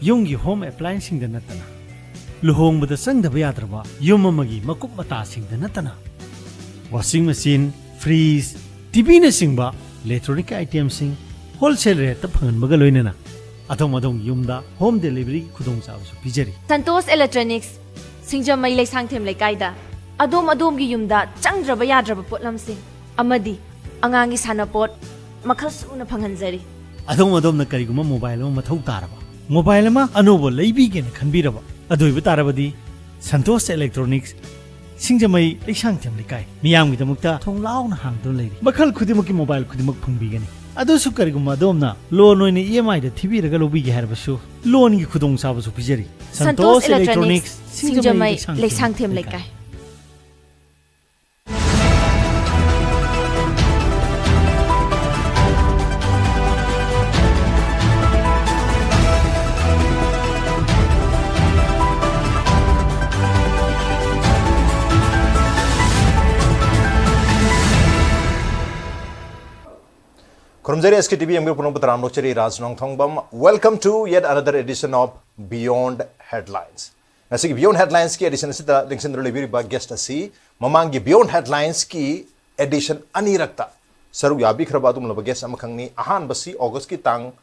ꯌꯨꯝꯒꯤ ꯍꯣꯝ ꯑꯦꯄ꯭ꯂꯥꯏꯌꯦꯟꯁꯁꯤꯡꯗ ꯅꯠꯇꯅ ꯂꯨꯍꯣꯡꯕꯗ ꯆꯪꯗꯕ ꯌꯥꯗ꯭ꯔꯕ ꯌꯨꯝ ꯑꯃꯒꯤ ꯃꯀꯨꯞ ꯃꯇꯥꯁꯤꯡꯗ ꯅꯠꯇꯅ ꯋꯥꯁꯤꯡ ꯃꯦꯆꯤꯟ, ꯐ꯭ꯔꯤꯖ, ꯇꯤꯚꯤꯅꯆꯤꯡꯕ ꯏꯂꯦꯛꯇ꯭ꯔꯣꯅꯤꯛ ꯑꯥꯏꯇꯦꯝꯁꯤꯡ ꯍꯣꯜꯁꯦꯜ ꯔꯦꯠꯇ ꯐꯪꯍꯟꯕꯒ ꯂꯣꯏꯅꯅ ꯑꯗꯣꯝꯒꯤ ꯌꯨꯝꯗ ꯍꯣꯝ ꯗꯦꯂꯤꯚꯔꯤꯒꯤ ꯈꯨꯗꯣꯡꯆꯥꯕꯁꯨ ꯄꯤꯖꯔꯤ꯫ ꯁꯟꯇꯣꯁ ꯏꯂꯦꯛꯇ꯭ꯔꯣꯅꯤꯛꯁ ꯁꯤꯡꯖꯃꯩ ꯂꯩꯁꯥꯡꯊꯦꯝ ꯂꯩꯀꯥꯏꯗ ꯑꯗꯣꯝꯒꯤ ꯌꯨꯝꯗ ꯆꯪꯗ꯭ꯔꯕ ꯌꯥꯗ꯭ꯔꯕ ꯄꯣꯠꯂꯝꯁꯤꯡ ꯑꯃꯗꯤ ꯑꯉꯥꯡꯒꯤ ꯁꯥꯟꯅꯄꯣꯠ ꯃꯈꯜ ꯁꯨꯅ ꯐꯪꯍꯟꯖꯔꯤ꯫ ꯑꯗꯣꯝꯅ ꯀꯔꯤꯒꯨꯝꯕ ꯃꯣꯕꯥꯏꯜ ꯑꯃ ꯃꯊꯧ ꯇꯥꯔꯕ, ꯃꯣꯕꯥꯏꯜ ꯑꯃ ꯑꯅꯧꯕ ꯂꯩꯕꯤꯒꯦꯅ ꯈꯟꯕꯤꯔꯕ ꯑꯗꯨꯏꯕ ꯇꯥꯔꯕꯗꯤ ꯁꯟꯇꯣꯁ ꯏꯂꯦꯛꯇ꯭ꯔꯣꯅꯤꯛꯁ ꯁꯤꯡꯖꯃꯩ ꯂꯩꯁꯥꯡꯊꯦꯝ ꯂꯩꯀꯥꯏ ꯃꯤꯌꯥꯝꯒꯤꯗꯃꯛꯇ ꯊꯣꯡ ꯂꯥꯎꯅ ꯍꯥꯡꯗꯨꯅ ꯂꯩꯔꯤ꯫ ꯃꯈꯜ ꯈꯨꯗꯤꯡꯃꯛꯀꯤ ꯃꯣꯕꯥꯏꯜ ꯈꯨꯗꯤꯡꯃꯛ ꯐꯪꯕꯤꯒꯅꯤ꯫ ꯑꯗꯨꯁꯨ ꯀꯔꯤꯒꯨꯝꯕ ꯑꯗꯣꯝꯅ ꯂꯣꯟ ꯑꯣꯏꯅ EMIꯗ ꯊꯤꯕꯤꯔꯒ ꯂꯧꯕꯤꯒꯦ ꯍꯥꯏꯔꯕꯁꯨ ꯂꯣꯟꯒꯤ ꯈꯨꯗꯣꯡꯆꯥꯕꯁꯨ ꯄꯤꯖꯔꯤ꯫ ꯁꯟꯇꯣꯁ ꯏꯂꯦꯛꯇ꯭ꯔꯣꯅꯤꯛꯁ ꯁꯤꯡꯖꯃꯩ ꯂꯩꯁꯥꯡꯊꯦꯝ ꯂꯩꯀꯥꯏ꯫ Kurumjari SKTV Amir Punong Putram Lokchari Raj Nongthombam. Welcome to yet another edition of Beyond Headlines. Nasi Beyond Headlines ki edition sita Dingsin Rolibiri ba guest asi Mamangi Beyond Headlines ki edition anirakta. Saru yabi khraba tum laba guest amakangni ahan basi August ki tang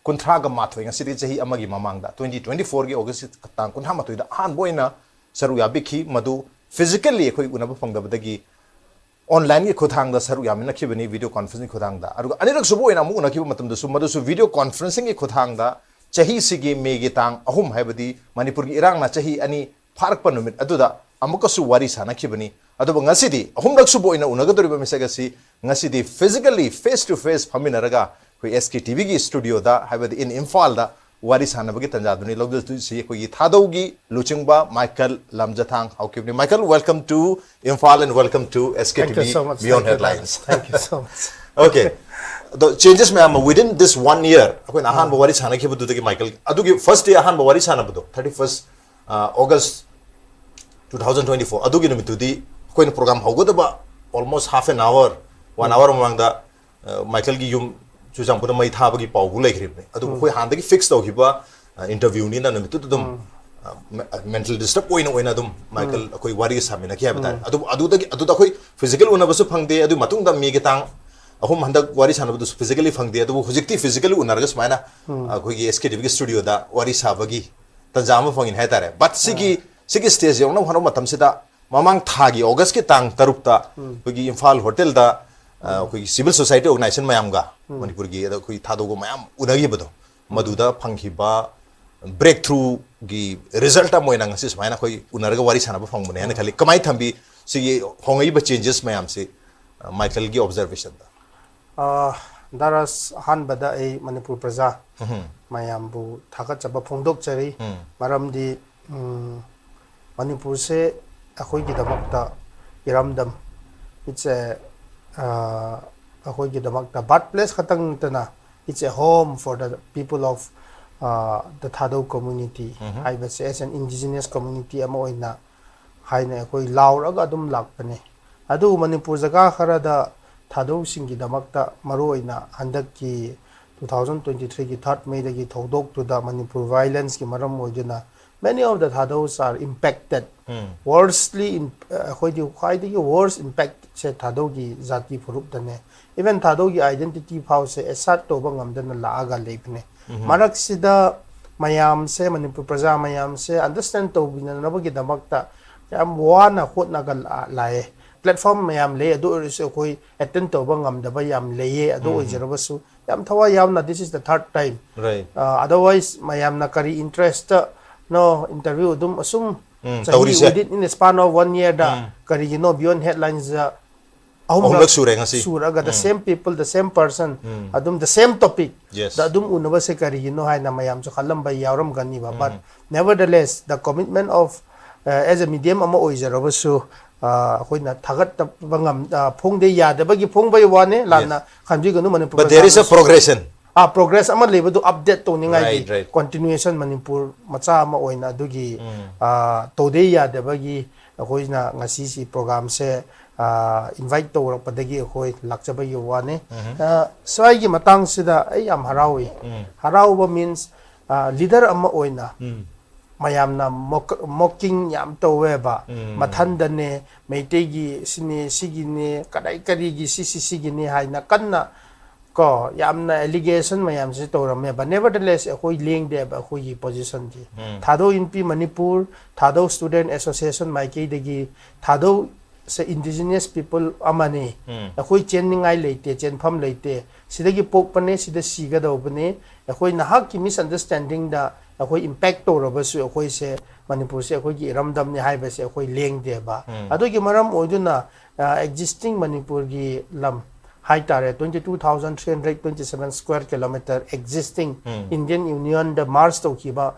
kunthraga mathoi ngasi ri chahi amagi mamangda 2024 ki August ki tang kuntha mathoi da ahan boina saru yabi ki madu physically khoi unaba phangdabadagi online ki khudang da saru yamin nakhibani video conferencing khudang da aru anirak subo ina mu nakhiba matam da sumadu su video conferencing ki khudang da chahi sigi megi tang ahum haibadi Manipur ki irang na chahi ani farak pa numit aduda amuka su wari sana khibani aduba ngasidi ahum rak subo ina unagadoriba misagasi ngasidi physically face to face phaminaraga koi SKTV ki studio da haibadi in Imphal da wari sana bagi tanjaduni logdal tu si koi Thadou gi luchingba Michael Lamjathang Haokip. Michael, welcome to Imphal and welcome to SKTV. Thank you so much. Beyond Headlines. Thank you so much. Okay. The changes ma'am within this 1 year koi ahan bawari sana ki budu Michael adugi first day ahan bawari sana budu 31st August 2024 adugi numitu di koi program hogodaba almost half an hour 1 hour mamangda Michael gi yum Chujang puna mai tha bagi pau gulai khirib adu khoi handagi fix tau hiba interview ni na namitu dum mental disturb oina dum Michael khoi wari samina kya bata adu da khoi physical una basu phangde adu matung da mi getang ahum handak wari sanab du physically phangde adu hojikti physically unargas maina khoi gi SKTV gi studio da wari sabagi tanjama phangin hai tare but sigi stage yong na hano matam sida mamang thagi August ki tang tarukta khoi gi Imphal hotel da koi civil society organization mayam ga Manipur gi da koi Thadou go mayam unagi bado maduda phanghiba breakthrough gi result a moina ngasi smaina koi unarga wari sana ba phangmune ana khali kamai thambi sigi hongai ba changes mayam se Michael gi observation da daras han bada ai Manipur praja mayam bu thagat chaba phongdok chari maramdi Manipur se akhoi gi damakta iramdam it's a the birthplace it's a home for the people of the Thadou community. I would say as an indigenous community amoina haina koi lauraga adum lakpane adu Manipur jaga khara da Thadou singi damakta maroina handaki 2023 ki 3rd May dagi thodok to the Manipur violence ki maram moiduna many of the Thadous are impacted worstly in worst impact se Thadou gi zati phurup dane even Thadou gi identity phau se esat to bangam dan la aga leipne marak sida mayam se Manipur praja mayam se understand to bina nabagi damakta yam wana khotna gal lae platform mayam le adu se koi attend to bangam da bayam leye adu ojerabasu yam thawa yam na this is the 3rd time right otherwise mayam na kari interest no interview dum asum within in the span of 1 year da kari beyond headlines suraga the same people the same person adum the same topic da adum unaba se kari hai na mayam chu khalam bai yawram gani ba but nevertheless the commitment of as a medium ama oijarabasu khoina thagat bangam phongde yadabagi phongbai wane lanna khamji ganu Manipur but there is a progression progress ama lebedu update to ningai continuation Manipur macha ama oina dugi tode yadabagi khoina ngasi si program se invite to padagi khoi lakchaba yuwane swai gi matang sida ai am harawi harawa means leader ama oina mayamna mocking yam toweba mathandane meitegi sini sigine kadai karigi sigine haina kanna ko yamna allegation mayam se torame but nevertheless akoi leng de ba khoi position ji Thadou inpi Manipur Thadou student association maikei degi Thadou se indigenous people amane akoi cheningai leite chenpham leite sidagi pokpane sida siga dobane akoi nahak ki misunderstanding da akoi impact torabasu akoi se Manipur se akoi gi ramdam ne haiba se akoi leng de ba adogi maram oiduna existing Manipur gi lam high tare 22,327 square kilometer existing Indian Union the Mars to kiba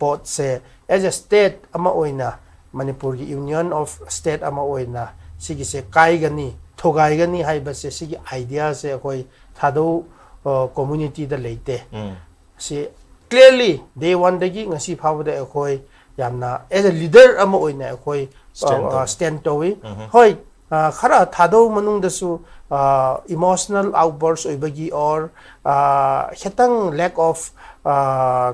port se as a state ama oina Manipur gi Union of State ama oina sigi se kai gani thogai gani haiba se sigi idea se koi Thadou community da leite si clearly day one dagi ngasi phawda koi yamna as a leader ama oina koi stand towi hoi khara Thadou manung da su emotional outbursts oibagi or hetang lack of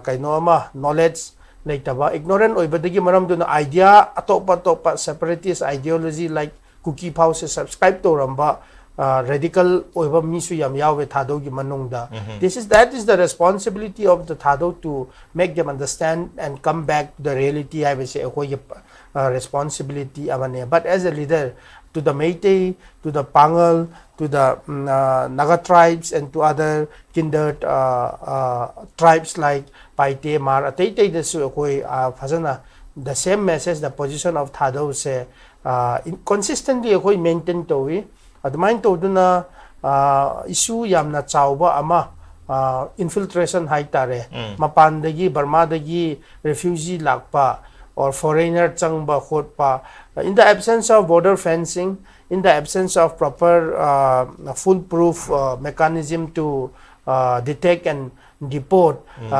kainoma knowledge laitaba ignorant oibadagi maram duna idea atopa separatist ideology like cookie house subscribe to ramba radical oiba misu yam yawe Thadou gi manungda that is the responsibility of the Thadou to make them understand and come back to the reality I will say responsibility amane but as a leader to the Meitei, to the Pangal, to the Naga tribes and to other kindred tribes like Paite, Mar, Ataytay desu koi fazana the same message the position of Thadou se consistently koi maintain towi admain to duna issue yamna chawba ama infiltration haitare mapandagi Burma dagi refugee lakpa or foreigner changba khotpa in the absence of border fencing in the absence of proper foolproof mechanism to detect and deport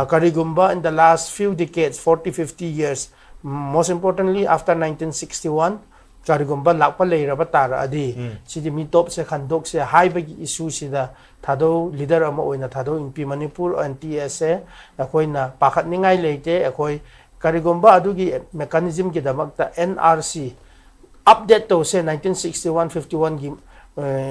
karigumba in the last few decades 40-50 years most importantly after 1961 karigumba lakpa leiraba tara adi sidi mitop se khandok se haibagi issue sida Thadou leader ama oina Thadou inpi Manipur and TSA akoina pakhat ningai leite akoi karigumba adugi mechanism ki damakta NRC update to say 1961-51 gi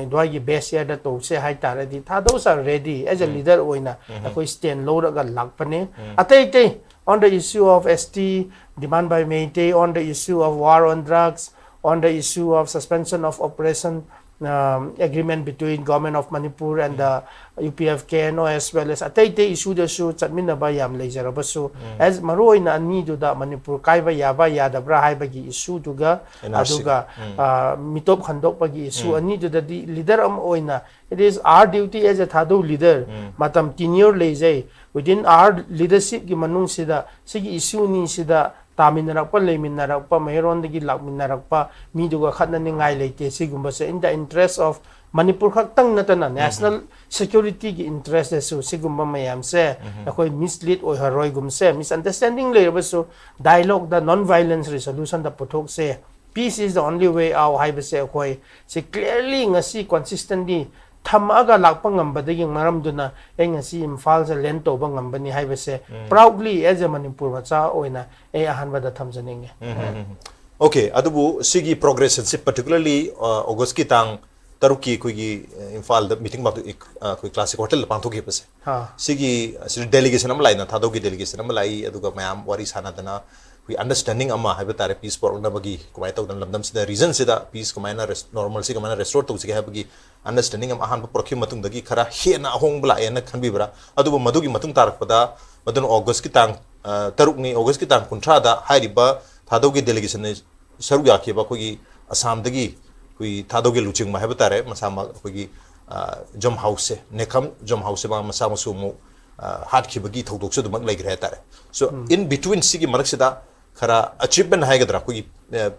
dwai gi base year da to say hai tare di Thadous are ready as a leader oina akoi stand low raga lakpane atay on the issue of ST demand by Meitei on the issue of war on drugs on the issue of suspension of operation agreement between government of Manipur and the UPF-KNO as well as atay issue the issue chatmina ba yam leizarabasu as maroi na ani do da Manipur kaiba yaba yadabra haibagi issue duga aduga mitop khandok pagi issue ani do da leader am oina it is our duty as a Thadou leader matam tenure leizai within our leadership gi manung sida sigi issue ni sida taminarakpa leminarakpa mayron-dagi lakminarakpa miduga khatnaningai leite sigumba se in the interest of Manipur khaktang natana national security gi interest su sigumba mayam se akoi mislead oi haroi gumse misunderstanding lebasu dialogue the non violence resolution the puthok se peace is the only way out haibase akoi se clearly ngasi consistently thamaga lakpa ngambadagi maramduna engasi Imphal se len toba ngambani haibase proudly as a Manipur macha oina ahanbada thamjaninge okay adubu sigi progression se particularly August ki tang taruki koigi Imphal the meeting ba koi classic hotel pangthoki pase sigi delegation am laina Thadou gi delegation am lai aduga mayam wari sana dana we understanding amma haibetare peace for na bagi kumai tawdan lamdam sida reason sida peace kumaina normal si kumaina restore to sigi habagi understanding am ahan porki matung dagi khara hena hong bla ena khanbibra adubu madugi matung tarakpada madun August ki tang taruk ni August ki tang kuntra da hairiba Thadou gi delegation ne saru ya ke ba kogi Assam dagi koi Thadou gi luching ma haibetare masama kogi jom house se nekam jom house ba masama sumu hat ki bagi thodok se dumak laigre tare so in between sigi marak sida khara achievement hai gadra koi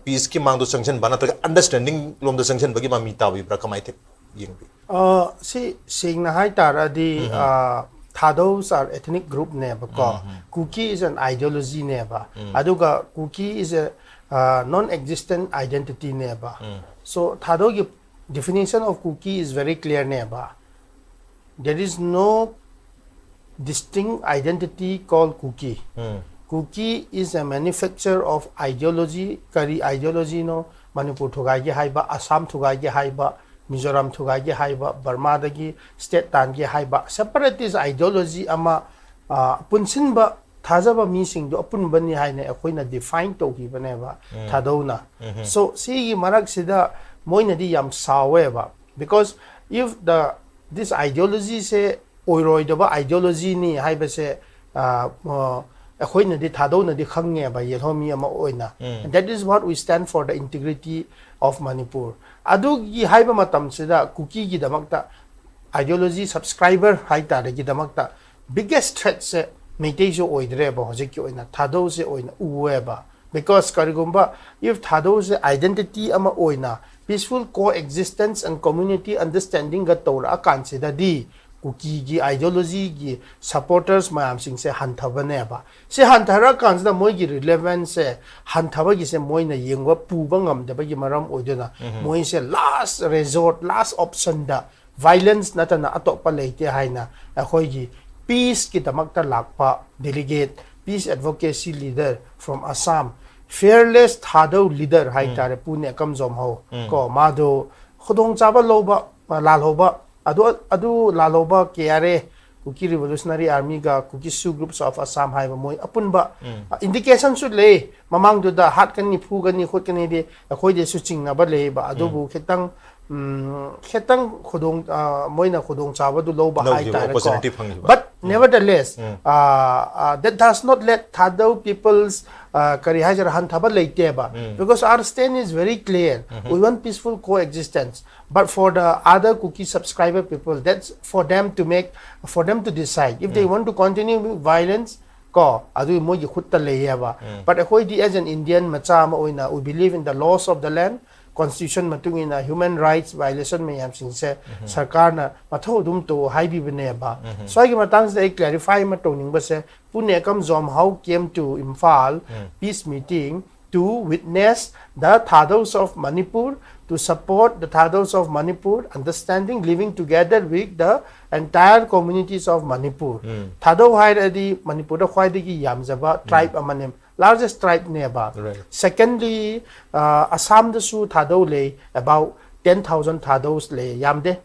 peace ki mangdo sanction bana ta understanding lom the sanction bagi ma mita bi bra kamai te ying bi si sing na hai tara di Thadous are ethnic group ne ba ko Kuki is an ideology ne ba aduga Kuki is a non-existent identity ne ba so Thadou gi definition of Kuki is very clear ne ba there is no distinct identity called Kuki. Kuki is a manufacturer of ideology, kari ideology no Manipur thugai ge haiba, Assam thugai ge haiba, Mizoram thugai ge haiba, Burma dagi state tan ge haiba. Separatist ideology ama punsinba thajaba mi sing do apun bani haina akoina define to gi baneba Thadou na. So si gi marak sida moina di yam sawe ba, because if this ideology se oiroi da ba ideology ni haiba se akoina di Thadou na di khangye ba yelomi ama oina, and that is what we stand for, the integrity of Manipur. Adu gi haiba matam sida Kuki gi damakta ideology subscriber haita gi damakta biggest threat se Meitei jo oidre ba hojik oina Thadou se oina uweba, because karigumba if Thadou se identity ama oina peaceful coexistence and community understanding ga tora akan se da di Kuki gi ideology gi supporters mayam sing se hanthabane ba se hanthara kan da moi gi relevance se hanthaba gi se moina yengwa puba ngam da ba gi maram oidena moi se last resort, last option da violence natana atopa leite haina akhoi gi peace ki damakta lakpa delegate peace advocacy leader from Assam, fearless Thadou leader haitare pune kamzom ho ko mado khodong chaba loba lalhoba adu lalhoba kiare Kuki Revolutionary Army ga Kuki Sioux groups of Assam haiba moi apunba indication should lay mamang do da hat kan ni phu gan ni khot kan ni de akhoi de su chingna ba le ba adu bu khetang khodong moina khodong chawa du lo ba hai ta ko, but nevertheless that does not let Thadou people's kari hajar hanthaba leite ba, because our stand is very clear. We want peaceful coexistence, but for the other Kuki subscriber people, that's for them to make, for them to decide if they want to continue with violence ko adu mo gi khutta leya ba. But akhoi di as an Indian macha ma oina we believe in the laws of the land, constitution matung in human rights violation mayam sing se sarkar na mathau dum to haibi bane ba. So I matang se clarify ma toning ba se pune kam zom how came to Imphal peace meeting to witness the Thadous of Manipur, to support the Thadous of Manipur, understanding living together with the entire communities of Manipur. Thadou hai di Manipur da khwai dagi yamjaba tribe amanem, largest tribe neba. Secondly, Assam da su Thadou le about 10,000 Thadous le yamde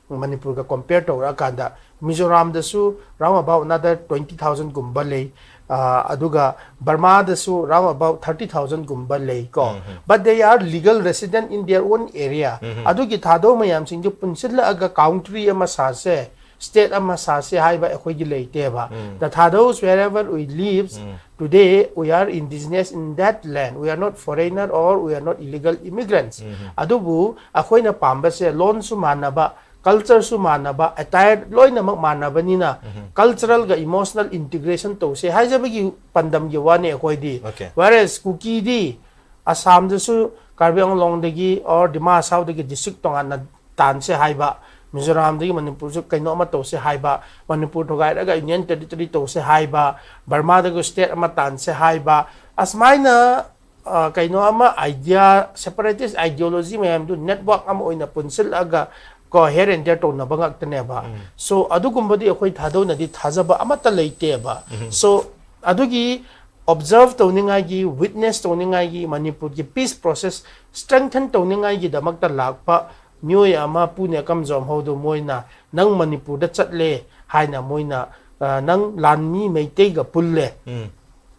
Manipur ka compare to rakanda. Mizoram da su round about another 20,000 gumba le. Aduga Burma da su round about 30,000 gumba le ko, but they are legal resident in their own area. Adugi Thadou mayam sing ju punsil aga country ama sase state ama sase hai ba akhoi gi leite ba. The Thadous wherever we lives today, we are indigenous in that land. We are not foreigner or we are not illegal immigrants. Adubu akhoi na pamba se loan su manaba, culture su manaba, attire loy na manaba ni na cultural ga emotional integration to se hai jabagi pandam gi wane akhoi di. Whereas Kuki di Assam da su Karbi Anglong dagi or Dima Sao dagi district tongan na tan se hai ba, Mizoram dagi Manipur su kaino ma to se hai ba, Manipur thogai daga union territory to se hai ba, Burma daga state ama tan se hai ba. Asmai na kaino ama idea separatist ideology mayam du network ama oina punsil aga ko here and there to na bangak tane ba. So adugumba di akhoi Thadou na di thajaba amata leite ba. So adugi observe to ningai gi, witness to ningai gi Manipur gi peace process strengthen to ningai gi damakta lakpa myoy ama pune kam zom hodo moina nang Manipur da chatle haina moina nang lanmi meitei ga pulle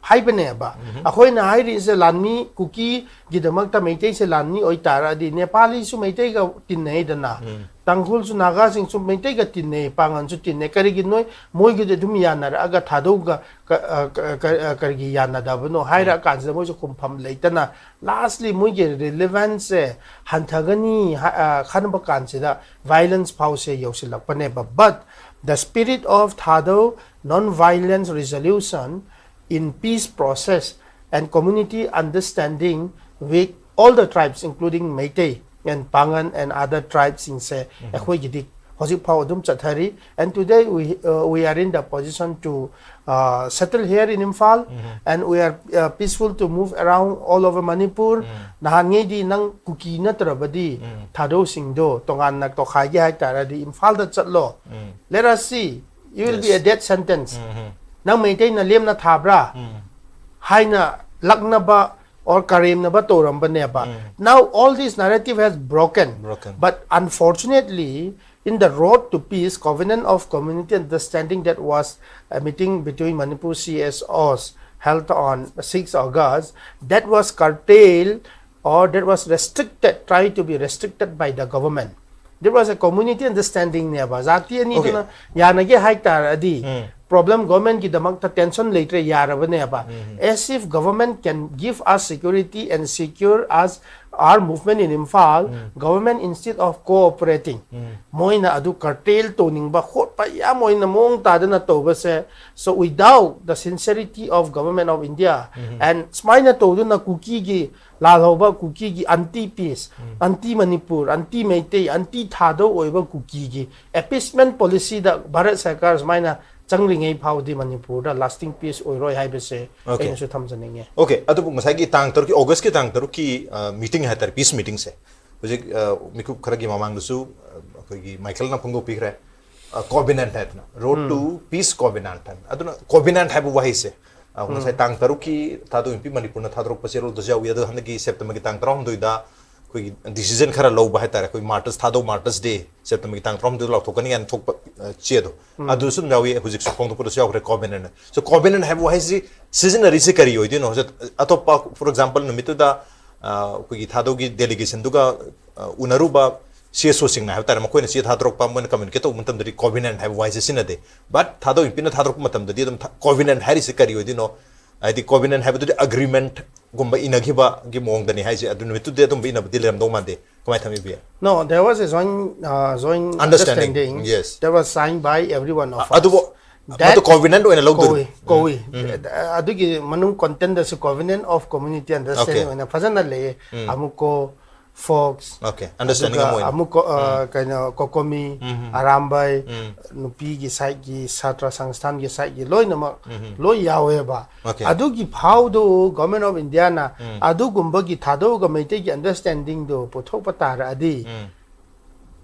hai bane ba. Akhoi na hai ri se lanmi Kuki gi damakta meitei se lanmi oi tara di Nepali su meitei ga tinnei dana, Tanghul su Naga sing su meitei ga tinnei, Pangan su tinnei, kari gi noi moi gi de dum yana ra aga Thadou ga kari gi yana da bano hai ra kan se moi su kumpham leitana. Lastly moi gi relevance se hanthagani khan ba kan se da violence pause yosilak pane ba. But the spirit of Thadou non-violence resolution in peace process and community understanding with all the tribes including Meitei and Pangan and other tribes in se akhoi gi dik hojik phau dum chathari, and today we are in the position to settle here in Imphal and we are peaceful to move around all over Manipur. Nahan ngi di nang Kuki na trabadi Thadou sing do tongan nak to khai gi hai tara di Imphal da chatlo. Let us see you will be Yes. a death sentence. Nang maintain na lem na thabra. Hai na lakna ba or karim na ba toram ba ne ba. Now all this narrative has broken. But unfortunately, in the road to peace, covenant of community understanding that was a meeting between Manipur CSOs held on 6 August, that was curtailed or that was restricted, tried to be restricted by the government. There was a community understanding nearby. Zati ani na yanage high tar adi problem government ki damak ta tension later yaraba nearby. As if government can give us security and secure us our movement in Imphal, government instead of cooperating, moina adu curtail toning ba hot pa ya moina mong tada na to se. So without the sincerity of government of India and smaina to na kuki gi lalhoba kuki gi anti peace, anti Manipur, anti Meitei, anti Thadou oiba kuki gi appeasement policy da Bharat Sarkar smaina changlingai phau di Manipur da lasting peace oiroi haibese ain su thamjaninge. Okay, adu ngasai gi tang taru ki August ki tang taru ki meeting hai tar peace meeting se hojik miku khara gi mamang su koi gi Michael na phunggo pikre covenant hai na road to peace covenant hai aduna covenant hai bu wahi se ngasai tang taru ki Thadou impi Manipur na Thadou pasero do jawi adu hangi September ki tang tarom doida koi decision khara lo ba hai tar koi martyrs Thadou martyrs day September ki tang tarom do lo thokani an thok che do adu sum jawi hojik su phong to pura jaw covenant so covenant hai bu wahi si season ri se kari oi dino atopa for example numitu da koi Thadou gi delegation duga unaruba CSO sing na have tar makoi na si Thadou pa mo na communicate to matam dari covenant have wise sinade but Thadou impina Thadou matam dari dum covenant hari se kari oi dino adi covenant have to agreement gumba inagiba gi mong dani hai se adu numitu de dum ina dilam do mande kamai thami bi No, there was a joint understanding. Yes, that was signed by everyone of us. adu that covenant oina log do koi adu gi manung content da su covenant of community understanding oina fazana le amuko folks understanding mo amuko kaina kokomi arambai nupi gi side gi satra sangstan gi side gi loi na loi yawe ba adu gi phau do government of India na adu gumba gi Thadou ga meite gi understanding do pothok patara adi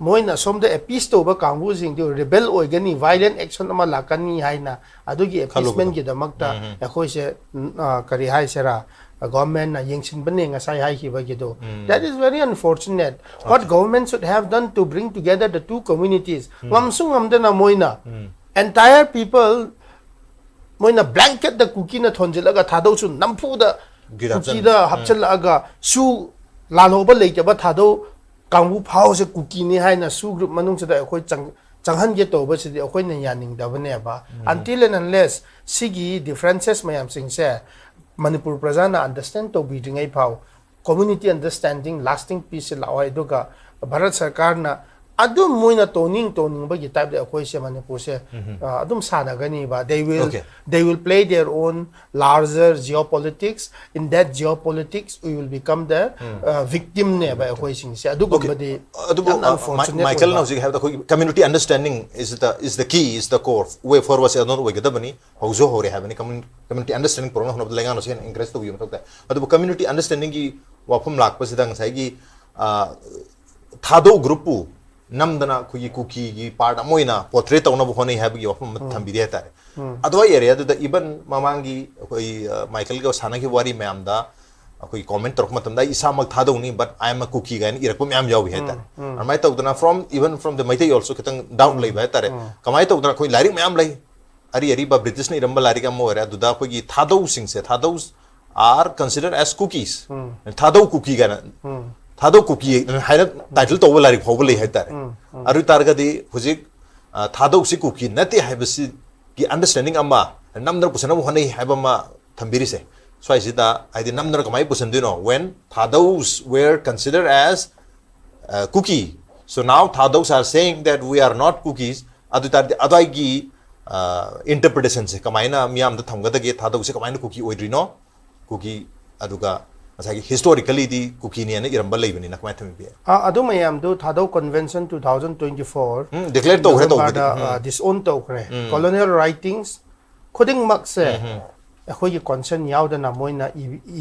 moina somda appease to ba kangbu jing do rebel oigani violent action ama lakani haina adu gi appeasement gi damakta ekhoi se kari hai sera government na yengsin bane ngasai hai hi ba gi do that is very unfortunate. What government should have done to bring together the two communities ngamsung ngamdana moina entire people moina blanket the cookie na thonjelaga Thadou su nampu da cookie da hapchalaga su laloba leikaba Thadou kangbu phao se cookie ni hai na su group manung se da khoi changhan ge to ba se de khoi na yaning da bane ba until and unless sigi differences mayam sing se Manipur prajana understand to be ringai phao community understanding lasting peace la oi doga Bharat Sarkar na adum moina toning ba gi type de khoi se Manipur se adum sada gani ba they will play their own larger geopolitics. In that geopolitics we will become the victim ne ba khoi sing se adu gum de unfortunate Michael now have the community understanding is the key, is the core way forward se non way gedabani hozo hore have ni community understanding program no lenga no se encourage to yum thokta adu community understanding gi wafum lak pa sidang sai gi Thadou group namdana kuyi kuki gi part amoina portrait ona bu hone have gi wafum thambi de tare adwa area da even mamangi koi Michael ga sana gi wari mayam da koi comment torok matam da isa mak Thadou ni but I am a cookie ga ni irak mayam jaw bi heta amai ta udana from even from the Meitei also kitang down lay ba tare kamai ta udana koi lari mayam lay ari ba British ni ramba lari ka mo area duda koi gi Thadou sing se Thadous are considered as cookies Thadou cookie ga na Thadou cookie haina title to lari phobal hai tare aru targa di hujik Thadou si cookie nati haibasi ki understanding amma namdar pusana mo hanai haibama thambiri se so isida aidi namdar kamai pusandino when Thadous were considered as cookie so now Thadous are saying that we are not cookies adu tar adai gi interpretation se kamaina miam da thamga da ge Thadou se kamaina cookie oidrino cookie aduga historically the cookie ni iramba leibani na kamai thami bi adu mayam do Thadou convention 2024 declare to hre to disown to hre colonial writings khuding mak se ꯑꯩꯈꯣꯏꯒꯤ concern ꯌꯥꯎꯗꯅ ꯃꯣꯏꯅ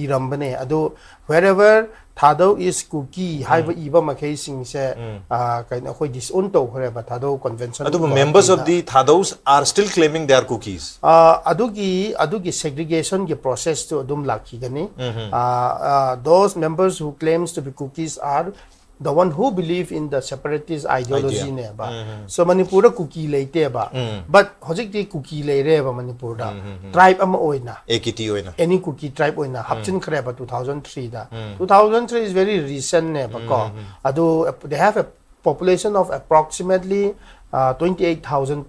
ꯏꯔꯝꯕꯅꯦ ꯑꯗꯨ wherever Thadou is cookie ꯍꯥꯏꯕ ꯏꯕ ꯃꯈꯩꯁꯤꯡꯁꯦ ꯀꯩꯅꯣ ꯑꯩꯈꯣꯏ disown ꯇꯧꯈ꯭ꯔꯦꯕ Thadou convention ꯑꯗꯨꯕꯨ members of the Thadous are still claiming they are cookies ꯑꯗꯨꯒꯤ segregation ꯒꯤ process ꯇꯨ ꯑꯗꯨꯝ ꯂꯥꯛꯈꯤꯒꯅꯤ those members who claims to be cookies are the one who believe in the separatist ideology ne ba so Manipur da cookie leite ba but hojik di cookie leire ba Manipur da tribe ama oina AKT oina any cookie tribe oina hapchin khre ba 2003 da 2003 is very recent ne ba ko adu they have a population of approximately 28,000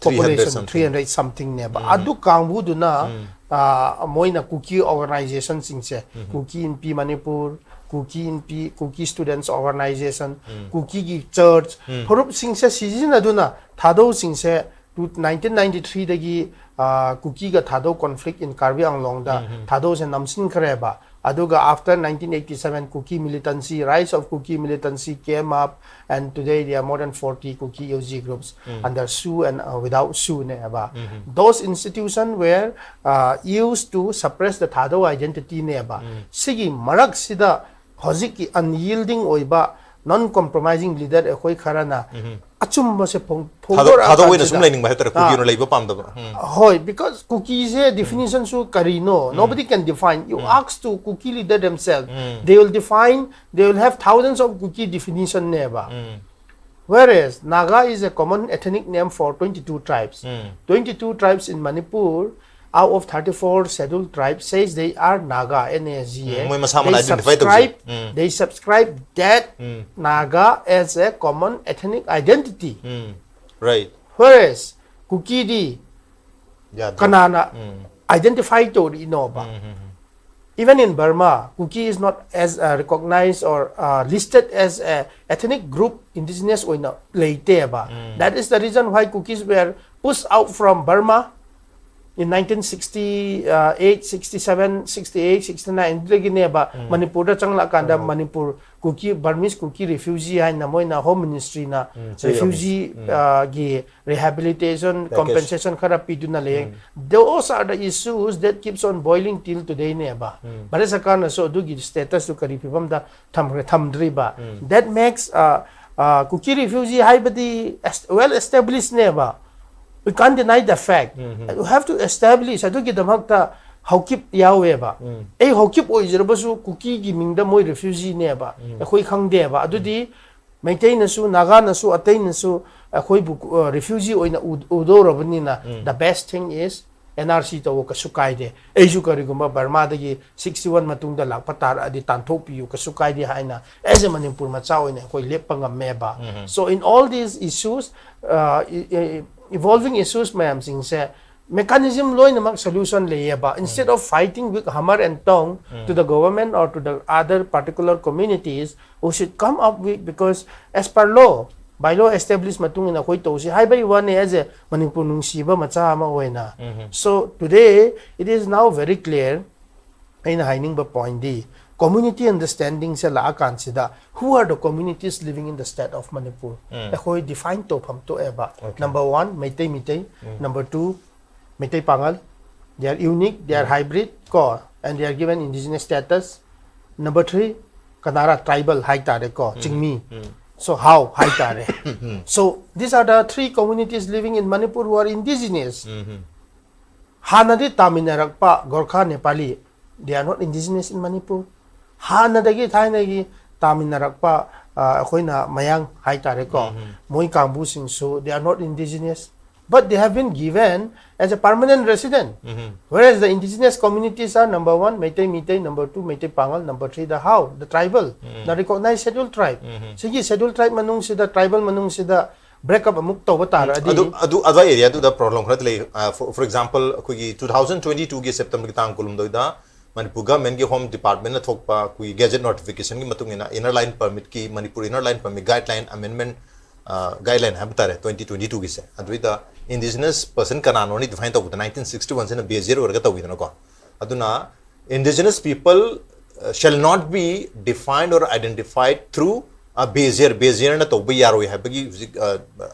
population 300 something ne ba adu kangbu du na moina cookie organization singse cookie in P Manipur Cookie Students Organization, Cookie Church, Horup Singh se season aduna Thadou Singh se 1993 dagi Cookie ga Thadou conflict in Karbi Anglong da Thadou se namsin khreba aduga after 1987 Cookie militancy rise of Cookie militancy came up and today there are more than 40 Cookie UG groups under SU and without SU ne ba those institutions were used to suppress the Thadou identity ne ba sigi marak sida hojiki unyielding oiba non-compromising leader ekoi kharana achumba se Thadou wena sum lening ba hetara cookie no leiba pamda hoy because cookies definition su karino nobody can define you ask to cookie leader themselves they will define they will have thousands of cookie definition neba whereas Naga is a common ethnic name for 22 tribes 22 tribes in Manipur out of 34 scheduled tribes says they are Naga NAGA they subscribe that Naga as a common ethnic identity right whereas Kuki di kanana identified to Inoba even in Burma Kuki is not as recognized or listed as a ethnic group indigenous or Leiteba that is the reason why Kukis were pushed out from Burma in 1968, 67, 68, 69, Dragineba, Manipur, Changla Kanda, Manipur, Cookie, Burmese Cookie refugee, and Namoina Home Ministry, na refugee rehabilitation, compensation, Karapidunale. Those are the issues that keeps on boiling till today, Neba. But as a kind so do give status to Karipibam the Tamdriba. That makes Cookie refugee high well established Neba. We can't deny the fact. You have to establish. I don't get the Magta Haokip Yaweba. A Haokip or Izrabasu, Cookie giving the Moy refugee never. A Hoi Hang Deva. Adudi maintain a su, Nagana su, attain a su, a Hoi refugee or in Udora Vanina. The best thing is NRC to Kasukaide. Ejukariguma Barmadagi 61 Matunda La Patara di Tantopi, Kasukaide Haina, as a Manipur Matsao in a Hoi Lepanga Meba. So in all these issues, evolving issues, ma'am, say mechanism law in the solution layaba instead of fighting with hammer and tongue to the government or to the other particular communities who should come up with because as per law by law established matung in a koi to si hai by one as a Manipur nung siba macha ma wena so today it is now very clear in hiding the point D community understanding se la consider who are the communities living in the state of Manipur a define to pam to eba number 1 Meitei number 2 Meitei Pangal they are unique they are hybrid ko and they are given indigenous status number 3 Kanara tribal hai tare ko Chingmi so how hai tare so these are the 3 communities living in Manipur who are indigenous Hanadi Taminarakpa Gorkha Nepali they are not indigenous in Manipur Hanadagi Thainagi Taminarakpa Hoina Mayang Haitareko Moi Kambu Singsu they are not indigenous but they have been given as a permanent resident whereas the indigenous communities are number 1 Meitei number 2 Meitei Pangal number 3 the how the tribal the recognized scheduled tribe sige scheduled tribe manung sida tribal manung sida break up amuk to batara adu area to the problem for example 2022 ge September tang kulum doida Manipur government ki home department na thokpa kui gadget notification ki matungina inner line permit ki Manipur inner line permit guideline amendment guideline habtare 2022 ki se adwita indigenous person kanano ni define to 1961 se na B0 warga tawidana ko aduna indigenous people shall not be defined or identified through a Bezier na to be yaro habagi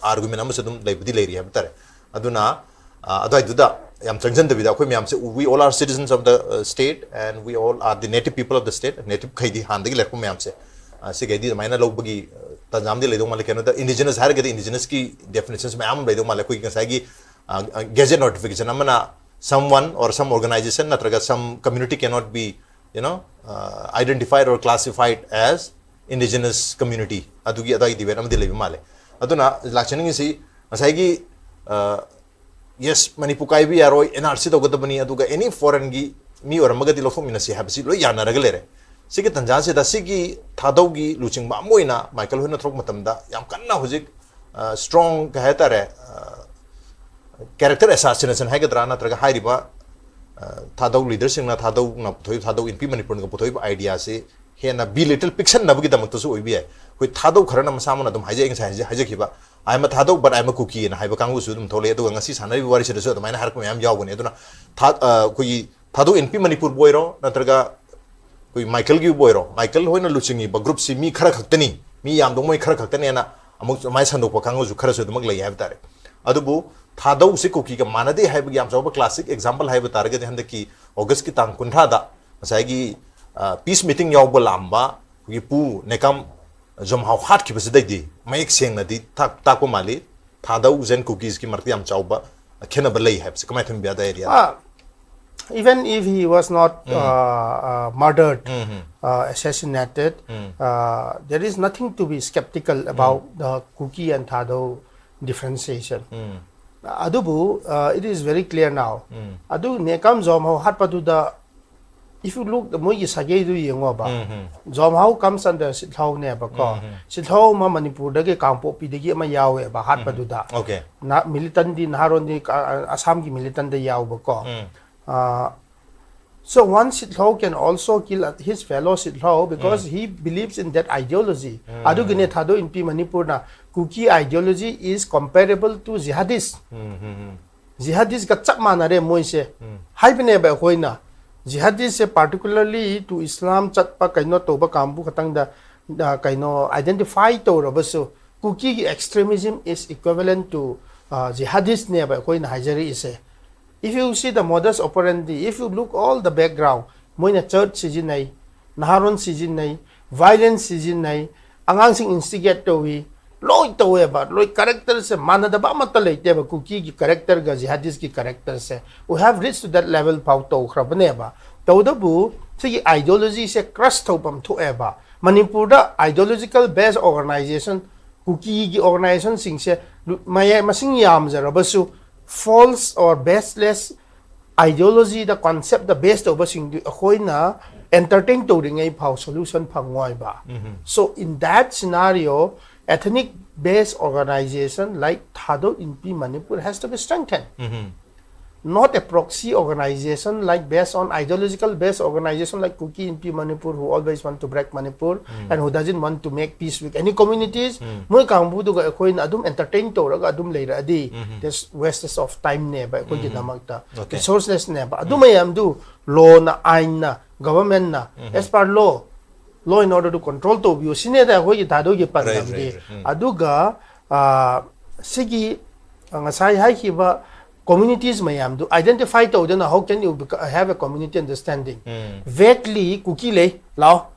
argument am sadum laibdi leri habtare aduna adai duda yam changjan da bida khoi myam se we all are citizens of the state and we all are the native people of the state native khaidi han dagi lekho myam se se gaidi maina lobagi tanjam di leidong male keno the indigenous har ga indigenous ki definitions myam leidong male khoi ngasai gi gazette notification amana someone or some organization natraga some community cannot be identified or classified as indigenous community adugi adai di veram di lebi male aduna lakchaning si ngasai gi yes Manipur kai bi yaroi NRC to godabani aduga any foreign gi mi or magadi lofo minasi habsi lo yana ragalere sigi tanja se da sigi thadau gi luching ba moina Michael hoina throk matam da yam kanna hojik strong ka hetare character assassination haigadra na traga hairiba thadau leadership na thadau in Manipur ga puthoi idea se hena be little fiction na bagi damak to so oibi ai koi thadau kharana masama na dum haje ing sai haje khiba I'm a Thadou, but I'm a cookie and I have a kangu sudum tole to ngasi sanari wari se so mine har ko yam jaw ne duna koi Thadou in Manipur boyro natraga koi Michael gi boyro Michael hoina luchingi ba group si mi khara khaktani mi yam dong moi khara khaktani na amuk mai sandu ko kangu ju khara su dum lai have tare adubu Thadou se cookie ka manade have yam jaw classic example have tare ge hande ki August ki tang kuntha da sai gi peace meeting yaw lamba ki pu nekam jom how hard ki basi di mai seng na di tak ko mali Thadou zen cookies ki marti am chauba khena balai have se kamai thum bia da area even if he was not murdered, assassinated, there is nothing to be skeptical about the cookie and Thadou differentiation. Adubu, it is very clear now. Adu nekam jom how hard padu da. If you look, the moi sagay do yengo ba. Jom how comes under Sithau ne ba ko. Sithau ma Manipur dagi kampo pi dagi ma yawe ba hat pa do da. Okay. Na militant di naharon di Assam ki militant da yaw ba ko. So one Sithau can also kill his fellow Sithau because he believes in that ideology. Adu gine Thadou in Manipur na cookie ideology is comparable to jihadist. Jihadist ka chak manare moi se. Hai bine ba koi na. Jihadis se particularly to Islam chatpa kaino toba kambu katang da kaino identify to rabaso cookie extremism is equivalent to jihadist ne ba koi na hajari ise. If you see the modus operandi, if you look all the background, moina church sijin nai, naharon sijin nai, violence sijin nai, angang sing instigate to wi, loy to we ba, loy character se manada ba matalay te ba cookie ki character ga jihadist ki character se. We have reached to that level pau to krabne ba. To da bu sige ideology se crush to pam to eba. Manipur da ideological based organization cookie ki organization sing se maya masing yam za rabasu false or baseless ideology the concept the best of sing khoi na entertain to ring a pau solution phangoi ba. So in that scenario ethnic based organization like Thadou in Manipur has to be strengthened. Not a proxy organization like based on ideological based organization like Cookie in Manipur who always want to break Manipur and who doesn't want to make peace with any communities. Moi kambu du ga koi na adum entertain to raga adum leira adi this wastes of time ne ba koi ginamagta resourceless ne ba adum ayam du law na ain na government na as per law in order to control to view sine da koi Thadou gi pandam gi aduga sigi ngasai hai ki ba communities mayam do identify to then how can you have a community understanding vaguely cookie lay lao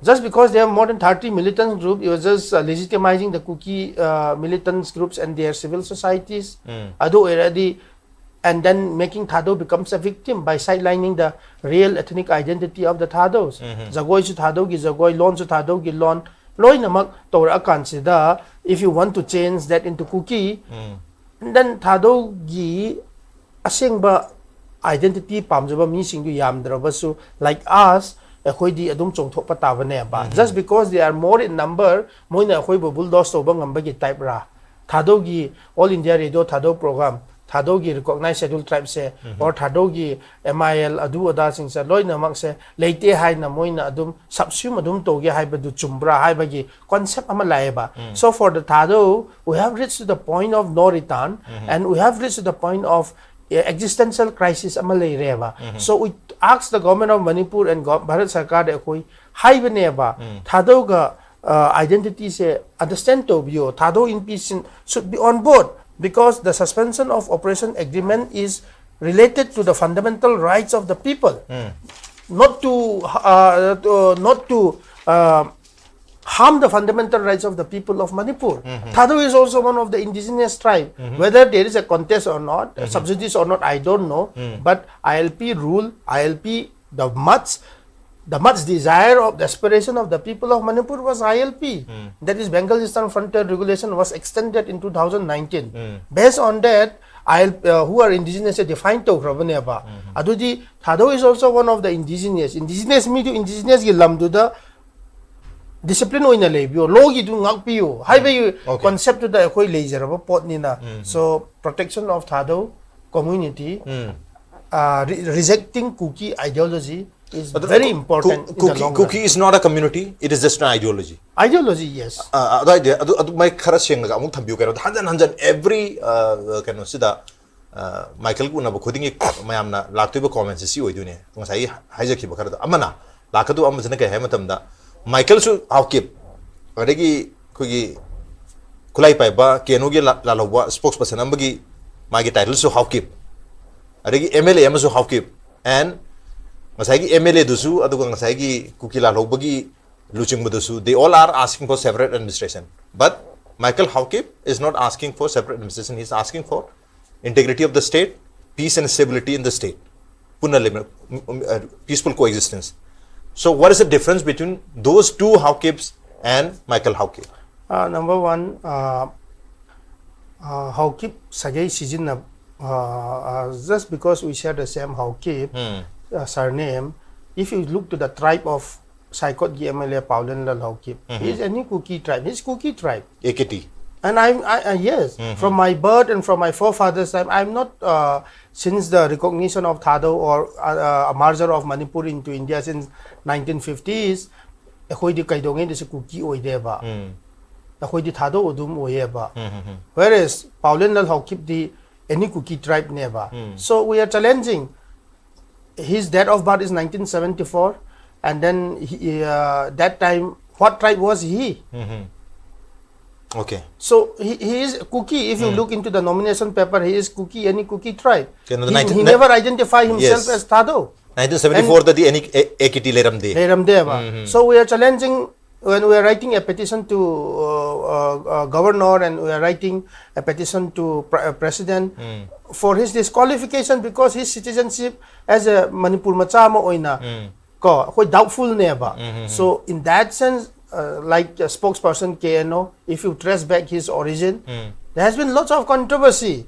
just because they have more than 30 militant groups you are just legitimizing the cookie militants groups and their civil societies ado already and then making Thadou becomes a victim by sidelining the real ethnic identity of the Thadous. Zagoi su Thadou gi zagoi, lon su Thadou gi lon. Loi namak tora consider if you want to change that into cookie, then Thadou gi asing ba identity pamjaba mi sing du yam drabasu like us. Khoi di adum chongthok patawa ne ba. Just because they are more in number, moina khoi bo bulldoze to bang amba gi type ra. Thadou gi All India Radio Thadou program. Thadou gi recognized scheduled tribe se or Thadou gi MIL adu ada sing sa loi namak se leite hai na moina adum subsume adum to gi hai ba du chumbra hai ba gi concept ama lai ba. So for the Thadou we have reached to the point of no return and we have reached to the point of existential crisis ama lai re ba. So we ask the government of Manipur and Bharat Sarkar de koi hai ba ne ba Thadou ga identity se understand to view Thadou in peace should be on board. Because the suspension of operation agreement is related to the fundamental rights of the people, not to harm the fundamental rights of the people of Manipur. Thadou is also one of the indigenous tribe. Whether there is a contest or not, subsidies or not, I don't know. But ILP rule, ILP, the much desire of the aspiration of the people of Manipur was ILP. That is Bengal Eastern Frontier Regulation was extended in 2019. Based on that, who are indigenous defined to Rabaneba. Adudi Thadou is also one of the indigenous. Indigenous mean to indigenous lamduda discipline oina lebio logi du ngakpio. Highway concept to the koi laser of pot nina. So protection of Thadou community, rejecting cookie ideology is very important. Cookie is not a community; it is just an ideology. Ideology, yes. My kharasing ga amuk thambiu karo hanjan every kano sida Michael kuna ba khuding mayam na laktu ba comments si oi dune ngasai haijaki ba karo amana lakatu amajana ka hematam da Michael su Haokip adagi kugi kulai pai ba kenu gi lalawa spokesperson ambagi magi title su Haokip adagi MLA amasu Haokip and Masagi MLA dusu aduga ngasagi kukila lobagi luching dusu they all are asking for separate administration, but Michael Haokip is not asking for separate administration. He is asking for integrity of the state, peace and stability in the state, peaceful coexistence. So what is the difference between those two Haokips and Michael Haokip? Number one, Haokip Sajay Sijin just because we share the same Haokip surname, if you look to the tribe of Saikot GMLA Paulen Haokip, he is any Kuki tribe. He's Kuki tribe. AKT. And yes, from my birth and from my forefathers' time, I'm not since the recognition of Thadou or a merger of Manipur into India since 1950s. Akoi di kaidongen di Kuki oideba. Akoi di Thadou odum oyeba. Whereas Paulen Haokip di any Kuki tribe never. So we are challenging. His date of birth is 1974, and then that time, what tribe was he? Okay. So he is Kuki. If you look into the nomination paper, he is Kuki, any Kuki tribe. Okay, he never identified himself as Thadou. 1974, that the any AKT Leramde. So we are challenging when we are writing a petition to governor and we are writing a petition to president for his disqualification because his citizenship as a Manipur Machama oina ko doubtful neba. So in that sense, like a spokesperson KNO, if you trace back his origin, there has been lots of controversy.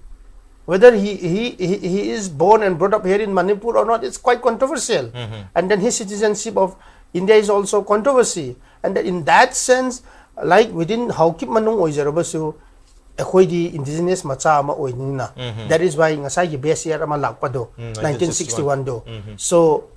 Whether he is born and brought up here in Manipur or not, it's quite controversial. And then his citizenship of India is also controversy. And in that sense, like within Haokip manung oijarabasu, akhoi di indigenous macha ama oinina. That is why ngasai gi base year ama lakpa do 1961 do. So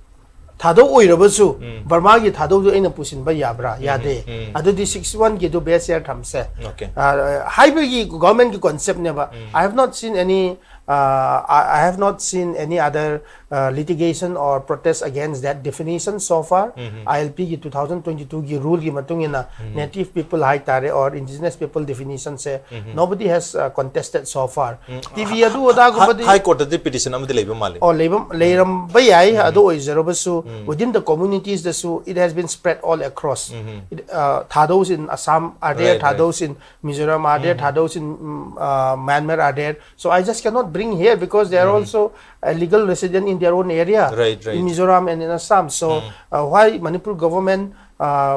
Thadou oirabasu Burma gi Thadou do ina pusin ba yabra yade. Adu di 61 gi do base year thamse. Okay. Highway gi government gi concept neba. I have not seen any I have not seen any other litigation or protest against that definition so far. ILP ki 2022 ki rule ki matungina native people hai tare or indigenous people definition se nobody has contested so far. TV adu oda ko High Court the petition amade leba mali. Or leiram bayai adu oizerobasu within the communities the su it has been spread all across. Thadous in Assam are there, Thadous in Mizoram are there, Thadous in Myanmar are there. So I just cannot bring here because they are also a legal resident in their own area in Mizoram and in Assam. So why Manipur government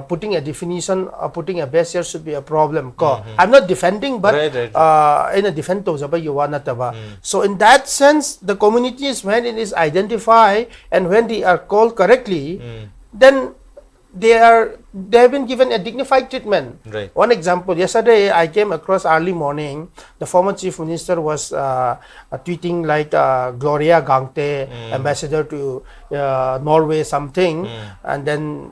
putting a definition or putting a base here should be a problem. I'm not defending, but in a defend so in that sense, the communities when it is identified and when they are called correctly, then they have been given a dignified treatment. One example, yesterday I came across early morning, the former chief minister was tweeting like Gloria Gangte, ambassador to Norway something, and then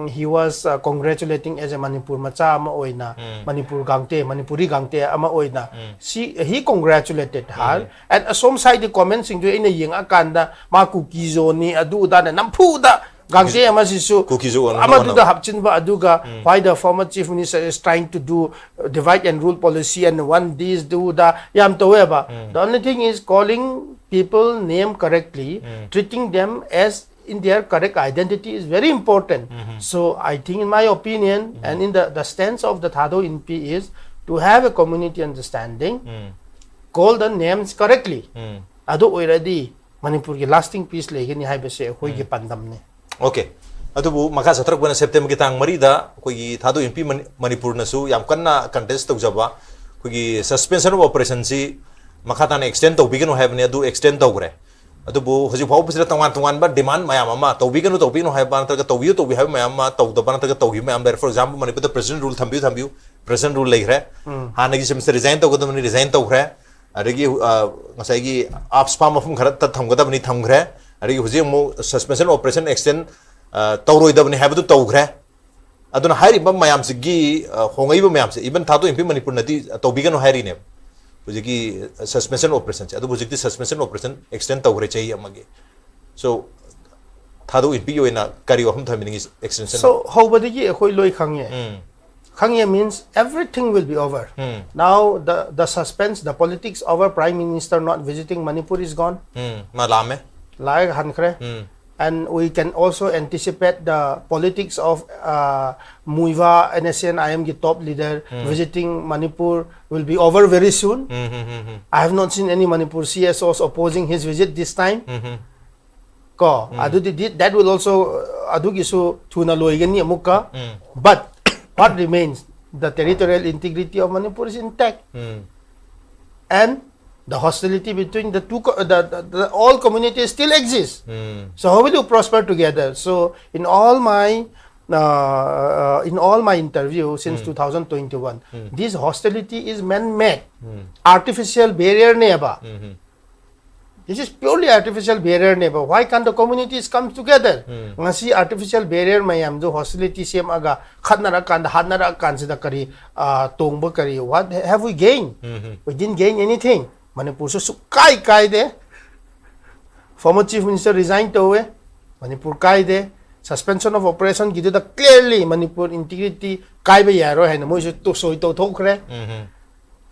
he was congratulating as a Manipur macha ama oina, Manipur Gangte, Manipuri Gangte ama oina. He congratulated her, and some side the comments in the ying akanda ma kukizo ni adu da na nampuda Gangte ama sisu amadu da hapchin ba aduga why the former chief minister is trying to do divide and rule policy and one these do da yam to ba. The only thing is calling people name correctly, treating them as in their correct identity is very important. So I think, in my opinion, and in the stance of the Thadou NP is to have a community understanding, call the names correctly. Ado already Manipur ki lasting peace legani hai bese hoi ki pandam ne. Okay. Adubu maka satrak bana September ki tang marida koi Thadou MP Manipur na su yam kanna contest tok jaba koi suspension of operation si maka tan extend to bigano have ne adu extend to gre. Adubu hoji phau pisira tangan ba demand mayam ama to bigano have ban ta to bi have mayam ma to da ban ta to gi mayam there. For example, Manipur the president rule thambiu president rule lai gre. Hanagi semester resign to go resign to gre. Adagi ngasai up spam of khara ta thamgada bani thamgre. Adagi hoji mo suspension operation extend Tauroi da bani have to togre. Aduna hari ba mayam se gi hongai ba mayam se even Thadou MP Manipur nati to bigano hari ne. Hoji suspension operation adu hoji suspension operation extend togre chai amage. So Thadou MP yoina kari wahum thamini extension. So how badigi khoi loi khangye. Khangye means everything will be over. Now the suspense, the politics over Prime Minister not visiting Manipur is gone. Malame. Like Hankre. And we can also anticipate the politics of Muiva, NSN, IMG top leader visiting Manipur will be over very soon. I have not seen any Manipur CSOs opposing his visit this time. That will also adugisu tuna loigani amuka. But what remains? The territorial integrity of Manipur is intact. And the hostility between the two, all communities still exists. So how will you prosper together? So in all my interview since 2021, this hostility is man-made, artificial barrier neighbor. This is purely artificial barrier neighbor. Why can't the communities come together? Ngasi artificial barrier mayam do hostility same aga khatnara kan hadnara kan sida kari tongba kari. What have we gained? We didn't gain anything. Manipur so kai de. Former Chief Minister resigned to Manipur kai de. Suspension of operation gidu the clearly Manipur integrity kai ba yaro hai na mo to soi to thokre.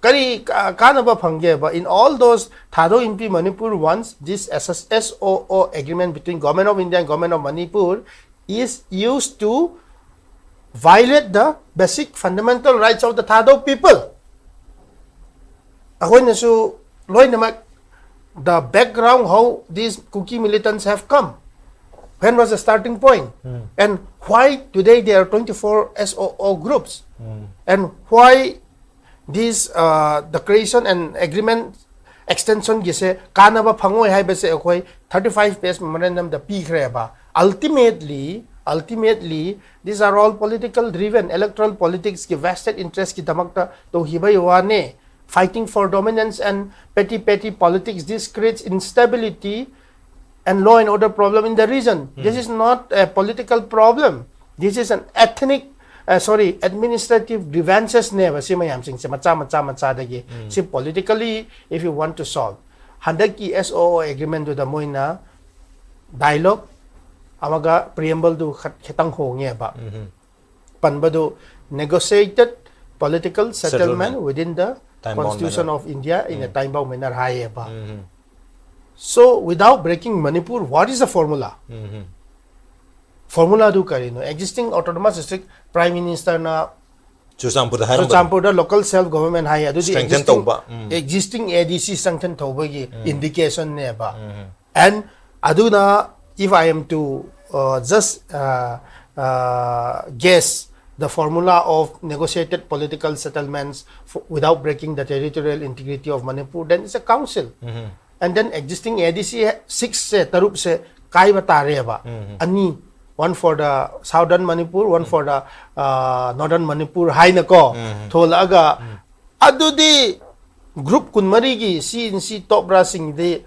Kari kanaba phangye ba in all those Thadou MP Manipur wants this SOO agreement between Government of India and Government of Manipur is used to violate the basic fundamental rights of the Thadou people. Ako na so loy namak the background how these cookie militants have come. When was the starting point? And why today there are 24 SOO groups? And why this the creation and agreement extension gise kanaba phangoi hai bese akoi 35 page memorandum the p ba ultimately these are all political driven electoral politics ki vested interest ki damakta to hibai wane fighting for dominance and petty politics. This creates instability and law and order problem in the region. This is not a political problem. This is an administrative grievances never see mayam sing macha dagi see politically if you want to solve handaki SOO agreement to the moina dialogue amaga preamble do khetang honge ba panbado negotiated political settlement within the Constitution of India in a time bound manner high ba. So without breaking Manipur, what is the formula? Formula do kari no existing autonomous district prime minister na Chusampu the local self government hai adu existing ADC strengthen thoba gi indication ne ba. And adu na if I am to just guess the formula of negotiated political settlements without breaking the territorial integrity of Manipur, then it's a council. And then existing ADC 6 se tarup se kai batare ba ani one for the southern Manipur, one for the northern Manipur hai na ko tholaga adudi group kunmari gi CNC top brasing de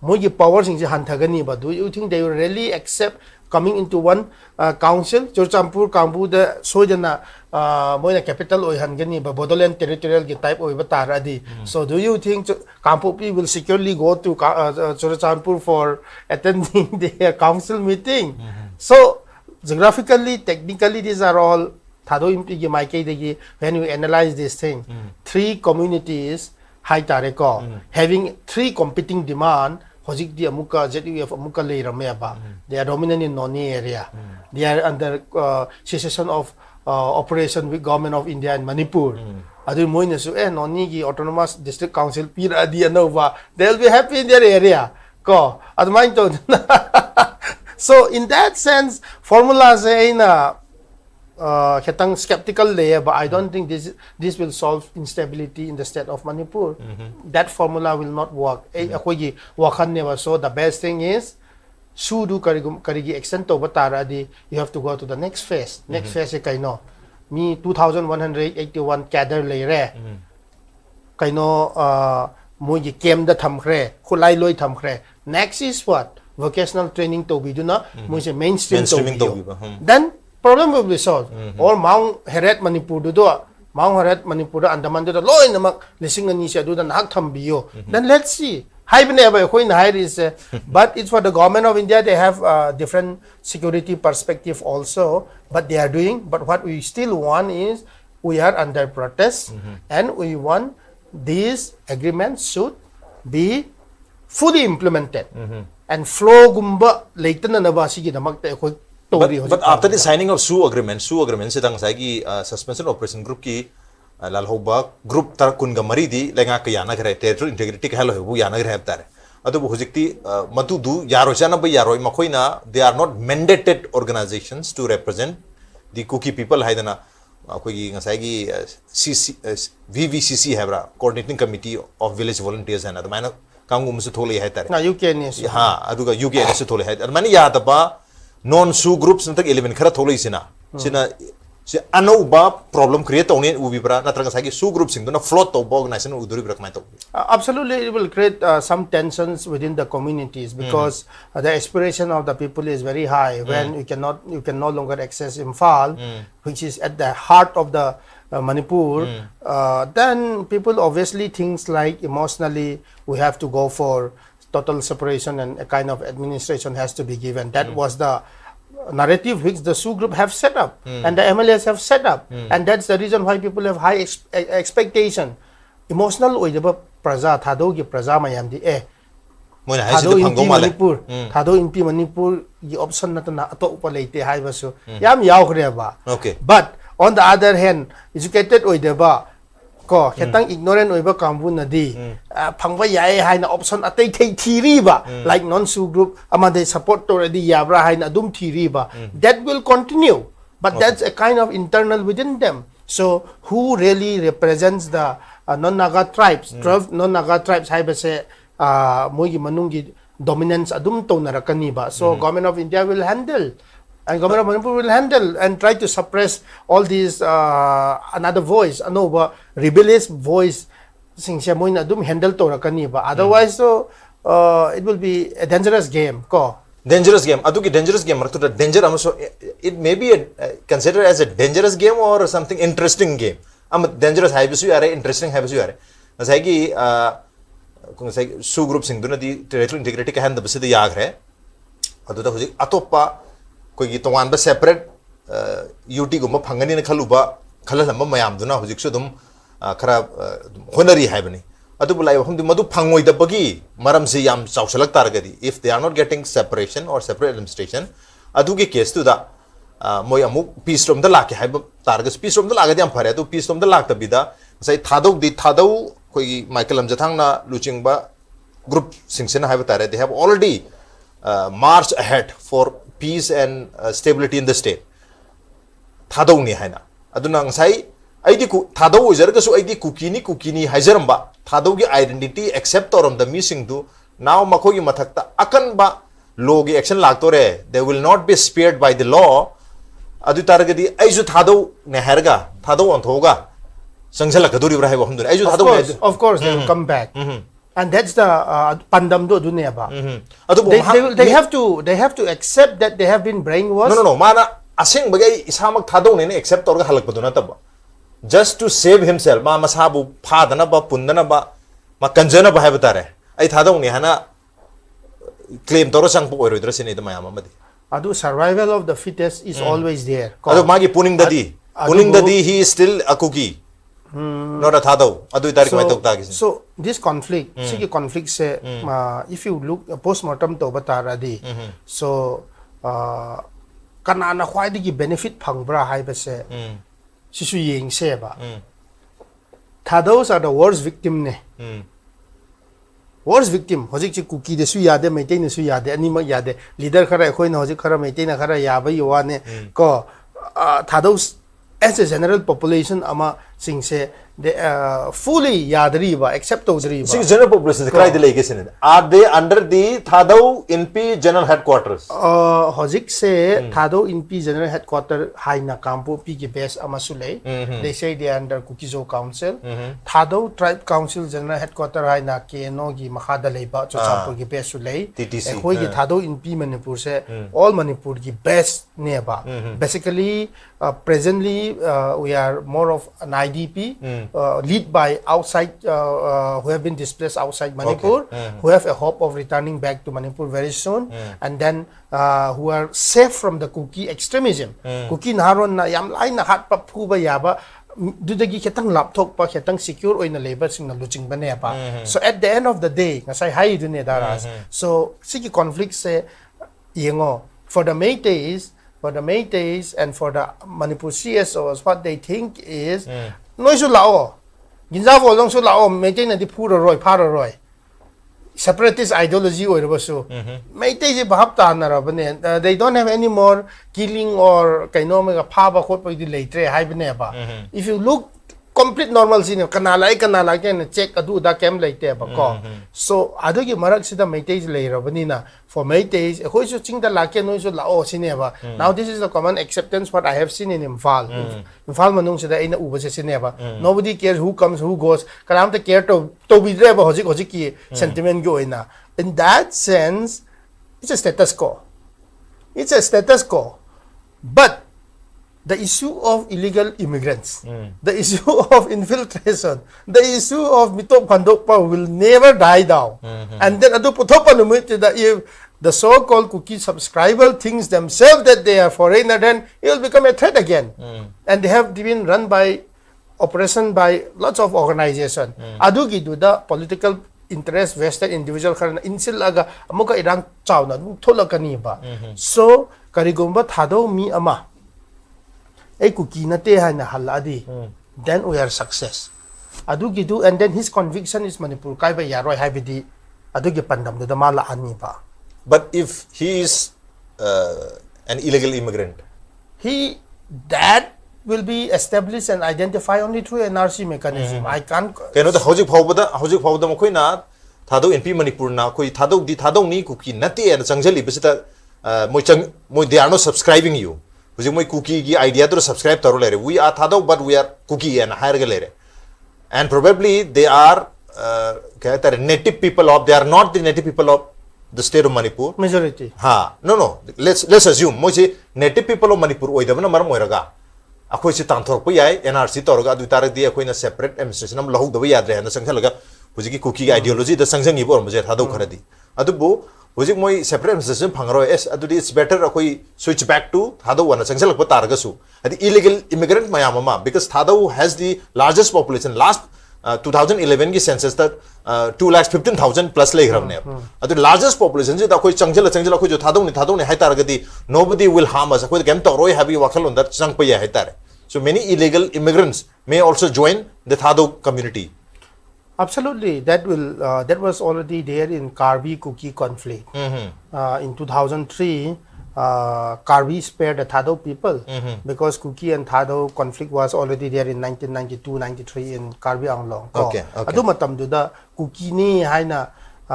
mogi power sing hanthagani ba. Do you think they will really accept coming into one council? Churchampur Kambu the sojana moina capital oi hangani ba Bodoland territorial gi type oi batara di. So do you think Kampupi will securely go to Churchampur for attending the council meeting? So geographically, technically, these are all Thadou MP gi maike degi when you analyze this thing. 3 communities hai tare ko having three competing demand hojik di amuka ZUF amuka leirame ba they are dominant in Noni area they are under cessation of operation with government of India and Manipur adu moina su Noni gi autonomous district council pira di anova they will be happy in their area ko adu main to so in that sense formula say na ketang skeptical layer, but I don't think this will solve instability in the state of Manipur. That formula will not work. So the best thing is, sudu karigi extend to batara di you have to go to the next phase. Next phase is kaino. Me 2,181 cadre layer. Kaino mugi kem da thamkre, kulai loi thamkre. Next is what? Vocational training to be do na. Mugi mainstream to be. Then problem will be solved. Or Mount Heret Manipur do Mount Heret Manipur Andaman do loy namak lising ani siya do na nagtambiyo. Then let's see. High never high is but it's for the government of India. They have different security perspective also, but they are doing. But what we still want is we are under protest, and we want these agreements should be fully implemented and flow gumba later na nabasi namak But after the signing of Sioux agreement sidang sagi suspension operation group ki lalhoba group tar kunga maridi lenga kayana gre territorial integrity ka halo bu yana gre haptare adu hojikti matu du yaro chana ba yaro makoina they are not mandated organizations to represent the Kuki people haidana koi ngasagi VVCC hebra coordinating committee of village volunteers and admana kangu musu thole haitare na UKNS ha aduga UKNS thole hait admani ya taba non Sioux groups nantak 11 khara tholoi sina anouba problem create tawne ubibra natranga sagi Sioux groups sing na float to organization uduri bra kamai to absolutely it will create some tensions within the communities because the aspiration of the people is very high when you can no longer access Imphal which is at the heart of the Manipur then people obviously thinks like emotionally we have to go for total separation and a kind of administration has to be given. That was the narrative which the Sioux group have set up and the MLAs have set up and that's the reason why people have high expectation. Emotional way the praja Thadou ki praja mayam di Thadou inti Manipur Thadou inti Manipur the option na to na ato upalaite hai baso yam yaw kre ba but on the other hand educated way de ba ko ketang ignorant oiba kambu na di phangba yai hai na option atay theory ba like non Sioux group amade support to already yabra hai na dum theory ba that will continue but that's a kind of internal within them so who really represents the non-Naga tribes 12 non-Naga tribes hai ba se mogi manungi dominance adum to narakani ba so government of India will handle and government of Manipur will handle and try to suppress all these another voice rebellious voice sing siya mo na dum handle to rakani ba otherwise so it will be a dangerous game ko dangerous game adu ki dangerous game marto danger so it may be considered as a dangerous game or something interesting game dangerous hai bisu yare interesting hai bisu yare sai ki kung sai Sioux group sing duna di territorial integrity ka hand bisi de yag hai adu da hoji atopa कोई तोवान बस separate UT गुम फंगनी ने खलुबा खललम मयाम दुना हुजिक सु दुम खरा honorary है बनी अदु बुलाई हम दु मदु फंगोय दबगी मरम से याम चाउसलक तारगदी if they are not getting separation और सेपरेट एडमिनिस्ट्रेशन अदु के केस तु दा मोय अमु पीस रोम द लाके है तारगस पीस रोम द लागदि हम फरे तो पीस रोम द लाक तबिदा सै थादौ कोई माइकल लमजाथांग ना लुचिंगबा ग्रुप सिंगसेना है तारे they have already marched ahead for peace and stability in the state. Thadou ni hai na. Aduna ngasai aidi ku Thadou ujar kasu aidi kukini hajaramba. Thadou ki identity accept oram the missing do now mako ki mathakta akan ba logi action lagto re they will not be spared by the law. Adu taragadi aizu Thadou ne herga Thadou anthoga sangsala kaduri bra hai bo hamdun aizu Thadou of course they will come back. And that's the pandam do dunia ba. They have to accept that they have been brainwashed. No. Mana asing bagay isamak Thadou ne accept orga halak baduna tab. Just to save himself, ma masabu phadana ba pundana ba ma kanjana ba hai batare. Ai Thadou ne hana claim toro sang po oirodra sine da mayama madi. Adu survival of the fittest is always there. Adu magi puning dadi he is still a cookie. not a Thadou. Adu tarik mai tok tagis. So this conflict, sige conflict se, if you look post-mortem to batara di, so kanana khwai di benefit phangbra hai ba se, sisu yeng se ba. Thadous are the worst victim ne. Worst victim, hojik chi cookie de su yade, maintain ne su yade, anima yade, leader khara khoi na hojik khara maintain na khara yaba yuwa ne, ko Thadous as a general population ama sing se they fully yadriba except tozriba. Sing general population the cry the legacy. Are they under the Thadou NP general headquarters? Hojik se Thadou NP general headquarters hai na kampo pi ki base ama sulei. They say they are under Kukizo council. Thadou tribe council general headquarters hai na keno gi makhada leiba chochampur gi base sulei. TTC. Khoi gi Thadou NP Manipur se all Manipur gi base neba. Basically presently we are more of an IDP lead by outside who have been displaced outside Manipur, who have a hope of returning back to Manipur very soon, and then who are safe from the Kuki extremism. Kuki naharon na yam lai na hat pa phuba yaba dudagi ketang laptop pa ketang secure oina labor sing na luching bane pa. So at the end of the day, ngasai hai dune daras. So sigi conflict se yengo for the Métis and for the Manipur CSOs, what they think is noi su lao ginza vo long su lao Métis na di pura roi para roi separatist ideology or basu Métis ji bahap ta na ra bane they don't have any more killing or kaino me ga pha ba khot pa di leitre hai bane ba if you look complete normalcy ne kanala ke check adu da kem leite ba ko so adu gi marak sida Métis lei ra bani na for Métis khoi su ching da la ke noi su lao sine ba now this is the common acceptance what I have seen in Imphal manung sida ina uba se sine ba nobody cares who comes who goes karam ta care to bi re ba hojik ki sentiment gi oina in that sense it's a status quo but the issue of illegal immigrants, the issue of infiltration, the issue of mitok pandokpa will never die down. And then adu putopa numit that if the so-called cookie subscriber thinks themselves that they are foreigner, then it will become a threat again. And they have been run by operation by lots of organizations. Adu gidu the political interest vested individual karana insil aga amuka irang chawna thola kaniba. So karigumba Thadou mi ama Cookie na te hai na haladi, then we are success. Adu gidu and then his conviction is Manipur kai ba yaroi hai bidi adu gi pandam do mala ani ba. But if he is an illegal immigrant, that will be established and identified only through NRC mechanism. I can't. Kano the hojik phawda mo koi na Thadou NP Manipur na koi Thadou ni Cookie na te and changjali bisita mo they are not subscribing you. My cookie idea to subscribe to we are Thadou but we are cookie and higher galere and probably they are native people of they are not the native people of the state of Manipur majority no let's assume moje native people of Manipur oidabana maram oiraga akhoi si tanthor pu yai NRC toroga adu tarak di akhoi na separate administration am lahu dabai yadre na sangthalaga hoji ki cookie ideology da sangjangi bor moje Thadou kharadi adu bo Hojik moi separate administration phangro it's better akoi switch back to Thadou wana changsalak pa targa su adi illegal immigrant mayam ama because Thadou has the largest population last 2011 ki census that 2,15,000 plus lay gramne adi largest population je akoi changjala akoi jo Thadou ne hai targa di nobody will harm us akoi gam toroi habi wakal on that chang pa ya hai tare so many illegal immigrants may also join the Thadou community. Absolutely, that was already there in Karbi-Kuki conflict. In 2003, Karbi spared the Thadou people because Kuki and Thadou conflict was already there in 1992-93 in Karbi Anglong. Okay. Adu matam do da Kuki ni hai na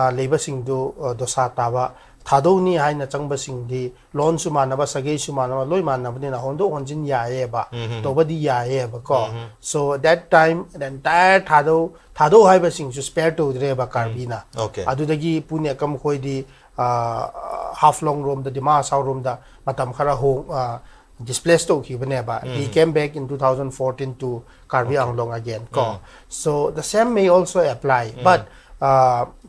labor sing do dosa taba Thadou ni hai na changba sing di loan sumana ba sagay sumana ba loy manaba ni na hondo honjin yae ba to ba di yae ba ko so that time the entire Thadou hai ba sing spare to dre ba Karbi na adu dagi punya kam khoi di half long room the dima saw room da matam khara ho displaced to ki bane ba he came back in 2014 to Karbi Anglong again ko so the same may also apply but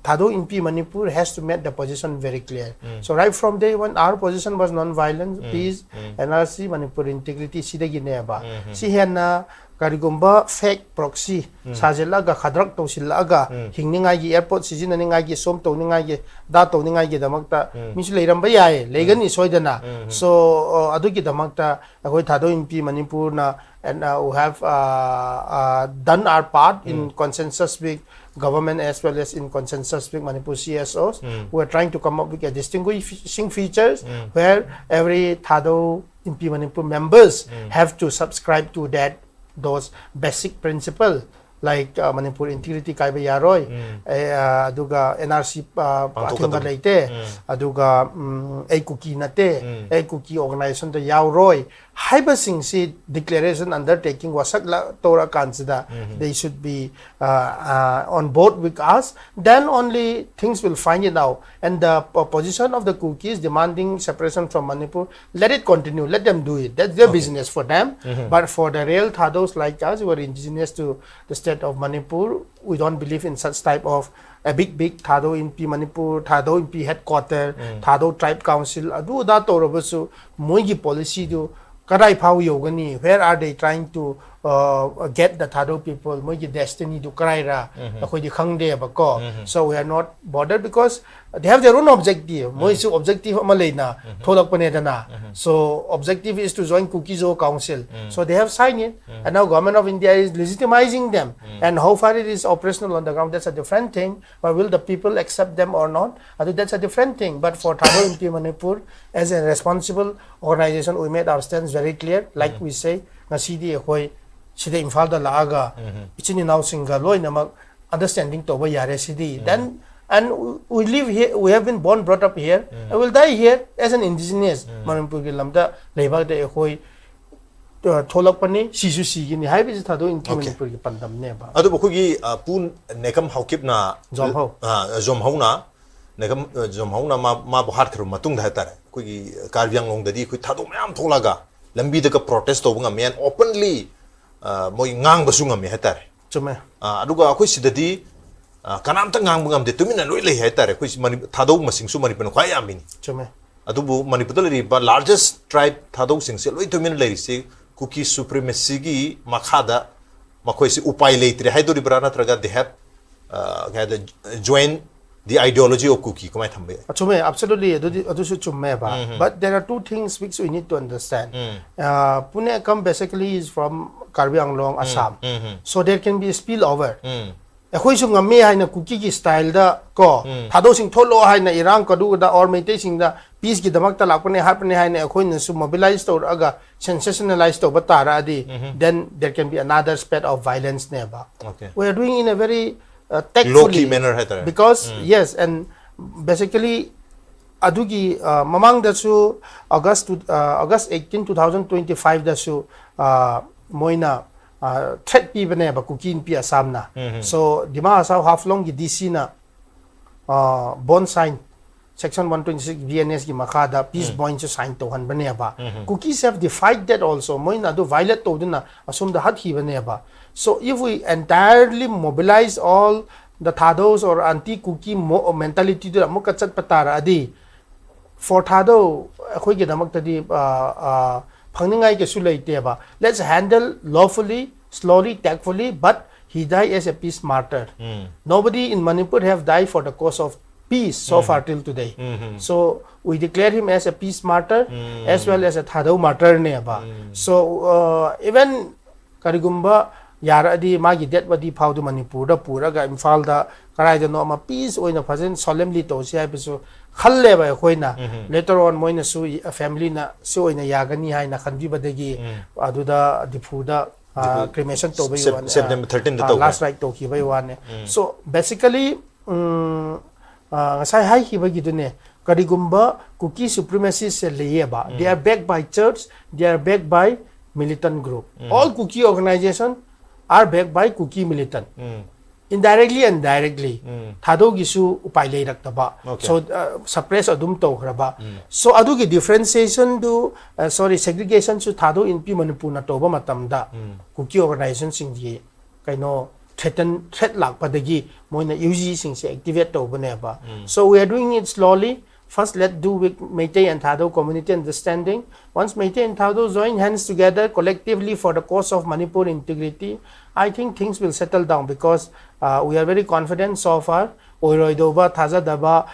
Thadou NP Manipur has to make the position very clear. So right from day one, our position was non-violence, peace, NRC, Manipur integrity. Sida gine ba. Si hena karigumba fake proxy sajelaga khadrak to silaga hingningai gi airport sijiningai gi som to ningai gi da to ningai gi damakta misu leiramba yae legani soidana so adu gi damakta agoi Thadou MP Manipur na and we have done our part in consensus with government as well as in consensus with Manipur CSOs. We are trying to come up with a distinguishing features where every Thadou MP Manipur members have to subscribe to those basic principle like Manipur integrity kaiba yaroi aduga NRC athunga leite aduga a cookie nate a cookie organization the yauroi haiba sing si declaration undertaking wasak la tora kansida they should be on board with us, then only things will find it out. And the position of the cookies demanding separation from Manipur, let it continue, let them do it, that's their business for them. But for the real Thadous like us who are indigenous to the state of Manipur, we don't believe in such type of a big Thadou MP Manipur, Thadou MP headquarter, Thadou tribe council adu da torobasu moigi policy do karai phau yogani, where are they trying to get the Thadou people moigi destiny to karai ra akoi di khangde ba ko. So we are not bothered because they have their own objective. Moisu objective amaleina tholak pane dana. So objective is to join Cookiezo council. So they have signed it, and now government of India is legitimizing them. And how far it is operational on the ground, that's a different thing. But will the people accept them or not? I think that's a different thing. But for Thadou MP Manipur, as a responsible organization, we made our stance very clear. Like we say, ngasidi hoi sida Imphal da laaga ichini now singa loi namak understanding to ba yare sidi. Then and we live here, we have been born brought up here, and will die here as an indigenous Manipur ki lamda leibak da hoi tholak pani sisu sigini hai bi Thadou in Manipur ki pandam ne ba adu bokhu gi pun nekam haukip na jom hau na nekam jom hau na ma bhat khru matung da tar ko gi karbyang long da di ko Thadou mayam tholaga lambi da ka protest to nga men openly moi ngang basu ngam he tar chume aduga ko sidadi kanam ta ngang ngam de tumina loi le he tar ko Thadou masing su Manipur khwai amini chume adubu Manipur le ba largest tribe Thadou sing se loi tumina le se cookie supremacy gi makhada makhoi se upai leitre haidori brana traga they have join the ideology of cookie komai thambe chume absolutely adu su chume ba. But there are two things which we need to understand. Pune come basically is from Karbi Anglong, Assam, so there can be a spillover. Khoi su ngame haina cookie gi style da ko Thadou sing tholo haina irang kadu da or meite sing da peace gi damak ta lakpane hapne haina khoi na su mobilize to aga sensationalize to batara adi, then there can be another spat of violence neba. Okay, We are doing in a very tactfully low-key manner hai because yes, and basically adugi mamang da su August 18 2025 da su moina threat pi bane ba cookie pi Assam na. So dima asaw half long gi DC na bond sign section 126 BNS gi makada peace bond to sign to han bane ba. Cookies have defied that also moina do violate to dun na asum da hat hi bane ba. So if we entirely mobilize all the Thadous or anti-cookie mentality to amuk chat patara adi for Thadou khoi gi damak tadi phangningai ke su leite ba. Let's handle lawfully, slowly, tactfully, but he died as a peace martyr. Nobody in Manipur have died for the cause of peace so far till today. So we declare him as a peace martyr as well as a Thadou martyr ne ba. So even karigumba yara di magi det wadi phaudu Manipur da pura ga Imphal da karai da no ma peace oina phasen solemnly to si hai bisu khalle ba khoina later on moina su family na su oina yagani hai na khanbi badagi adu da dipu da cremation to ba yuan September 13 da to last right to ki ba yuan. So basically ngasai hai ki ba gidune karigumba cookie supremacy se leye ba, they are backed by church, they are backed by militant group. All cookie organization are backed by cookie militant. Indirectly and directly. Thadou gisu upai lei rak taba. So suppress adum to hraba. So adu gi differentiation do segregation su Thadou in Manipur na toba matamda cookie organization sing gi kaino threat lak padagi moina UG sing se activate to bane ba. So we are doing it slowly, First, let's do with Meitei and Thadou community understanding. Once Meitei and Thadou join hands together collectively for the cause of Manipur integrity, I think things will settle down because we are very confident so far. Oiroidoba, Thazadaba,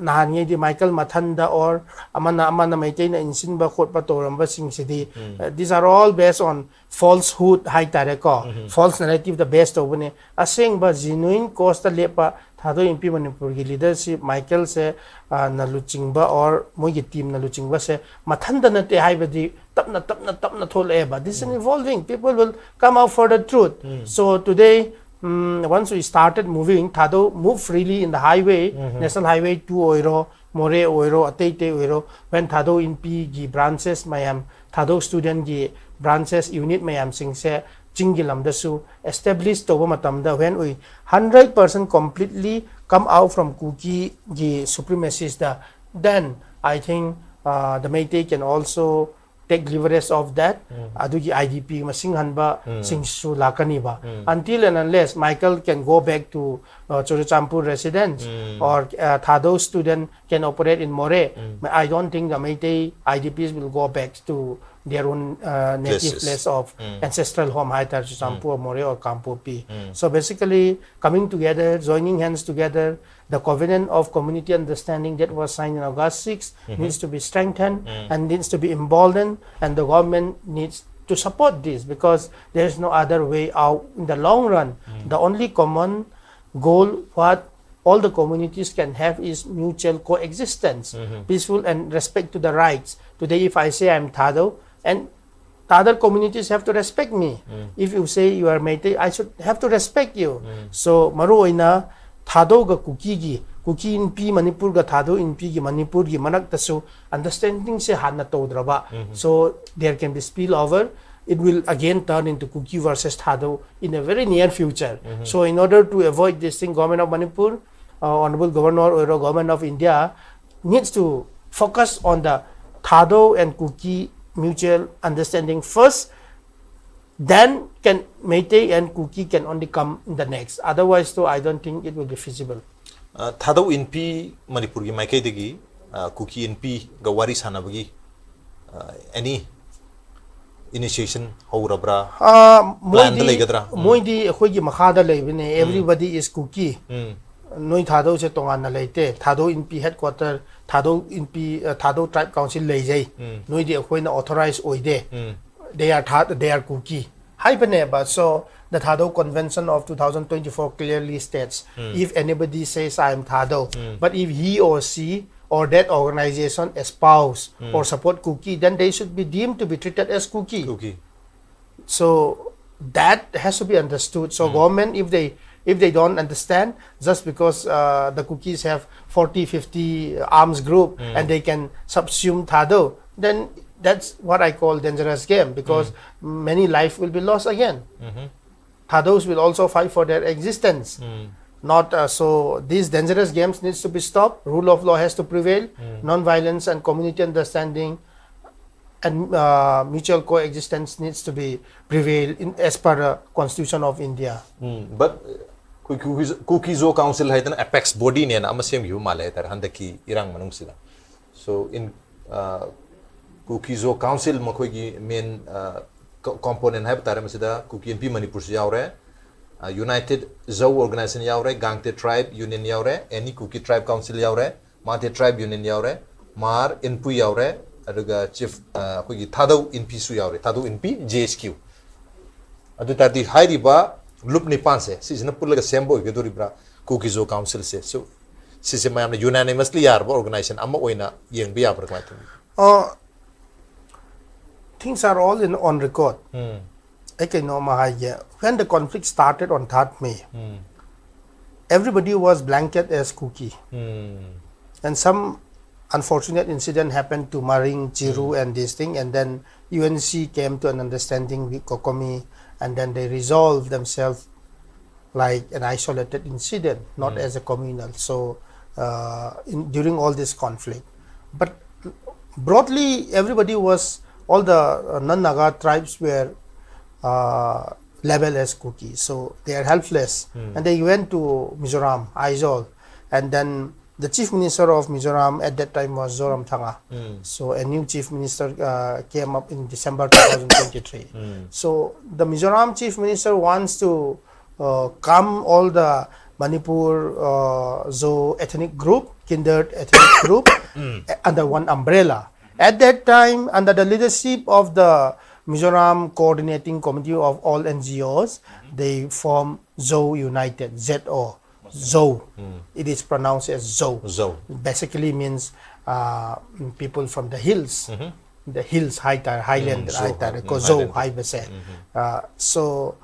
Nahanye di Michael Mathanda or Amana Meitei na insinba khotpa toramba singsidi. These are all based on falsehood, high tareko, false narrative, the best of one. Asing ba genuine cause the lepa. Thadou MP Manipur की leadership Michael से नालुचिंगबा और मोई की team नालुचिंगबा से मथंदा नते high बदी तब न थोले बा. This is evolving. People will come out for the truth. So today, once we started moving, Thadou moved freely in the highway, National Highway 2 Oiro, More Oiro, Atete Oiro. When Thadou MP की branches mayam, Thadou student की branches unit mayam sing se. Chingilamdasu established over matamda when we 100% completely come out from Kuki the supremacists then I think the Meitei can also take leverage of that adugi IDP masing hanba singsu lakani ba until and unless Michael can go back to Chorachampur residence or Thadou student can operate in More. I don't think the Meitei IDPs will go back to their own native place of ancestral home, either Chorachampur, More or Kampo P. So basically coming together, joining hands together, the covenant of community understanding that was signed on August 6 needs to be strengthened and needs to be emboldened, and the government needs to support this because there is no other way out in the long run. The only common goal what all the communities can have is mutual coexistence, peaceful and respect to the rights. Today if I say I'm Thadou and the other communities have to respect me. If you say you are Meitei, I should have to respect you. So maru oina Thadou ga Kuki in P Manipur ga Thadou in P gi Manipur gi manak tasu understanding se hanna todraba. So there can be spillover. It will again turn into Kuki versus Thadou in a very near future. So in order to avoid this thing, Government of Manipur, Honorable Governor or Government of India needs to focus on the Thadou and Kuki mutual understanding first. Then can Meitei and Kuki can only come in the next. Otherwise, though, I don't think it will be feasible. Thadou in P Manipur gi Maikai degi Kuki in P ga wari sanabagi any initiation haurabra plan da legadra Moidi khoi gi makhada leibine everybody is Kuki. Noi Thadou se tongan na leite Thadou in P headquarter Thadou in P Thadou tribe council leijai noi di khoi na authorized oide. They are Kuki. But so the Thadou Convention of 2024 clearly states if anybody says I am Thadou, but if he or she or that organization espouse or support Kuki, then they should be deemed to be treated as Kuki. So that has to be understood. So government, if they don't understand, just because the Kukis have 40-50 arms group and they can subsume Thadou, then that's what I call dangerous game because many lives will be lost again. Thadous will also fight for their existence. Not so these dangerous games needs to be stopped. Rule of law has to prevail. Non-violence and community understanding and mutual coexistence needs to be prevail as per the Constitution of India. But Kukizo Council has an apex body ne na amasem yu male tar handaki irang manung sila. So in Kukizo Council makhoi gi main component hai batare masida Kuki and P Manipur se yaure United Zau organization yaure Gangte tribe union yaure any Kuki tribe council yaure Mate tribe union yaure Mar Inpu yaure aduga chief khoi gi Thadou Inpi su yaure Thadou Inpi JSQ adu tadi hairi ba loop ni panse sisna pulaga sembo ge doribra Kukizo Council se so sise mayam unanimously yarba organization amma oina yeng bi yabra kai things are all on record. When the conflict started on 3rd May, everybody was blanket as Kuki. And some unfortunate incident happened to Maring, Chiru and this thing, and then UNC came to an understanding with Kokomi, and then they resolved themselves like an isolated incident, not as a communal. So during all this conflict. But broadly, everybody was all the non-Naga tribes were labeled as Kuki, so they are helpless, and they went to Mizoram, Aizawl, and then the chief minister of Mizoram at that time was Zoramthanga. So a new chief minister came up in December 2023. So the Mizoram chief minister wants to come all the Manipur Zo ethnic group, kindred ethnic group under one umbrella. At that time, under the leadership of the Mizoram Coordinating Committee of all NGOs, they form Zo United, Z-O, Zo. It is pronounced as Zo. Zo. Basically means people from the hills. The hills, highland, Zo, Haibase. So,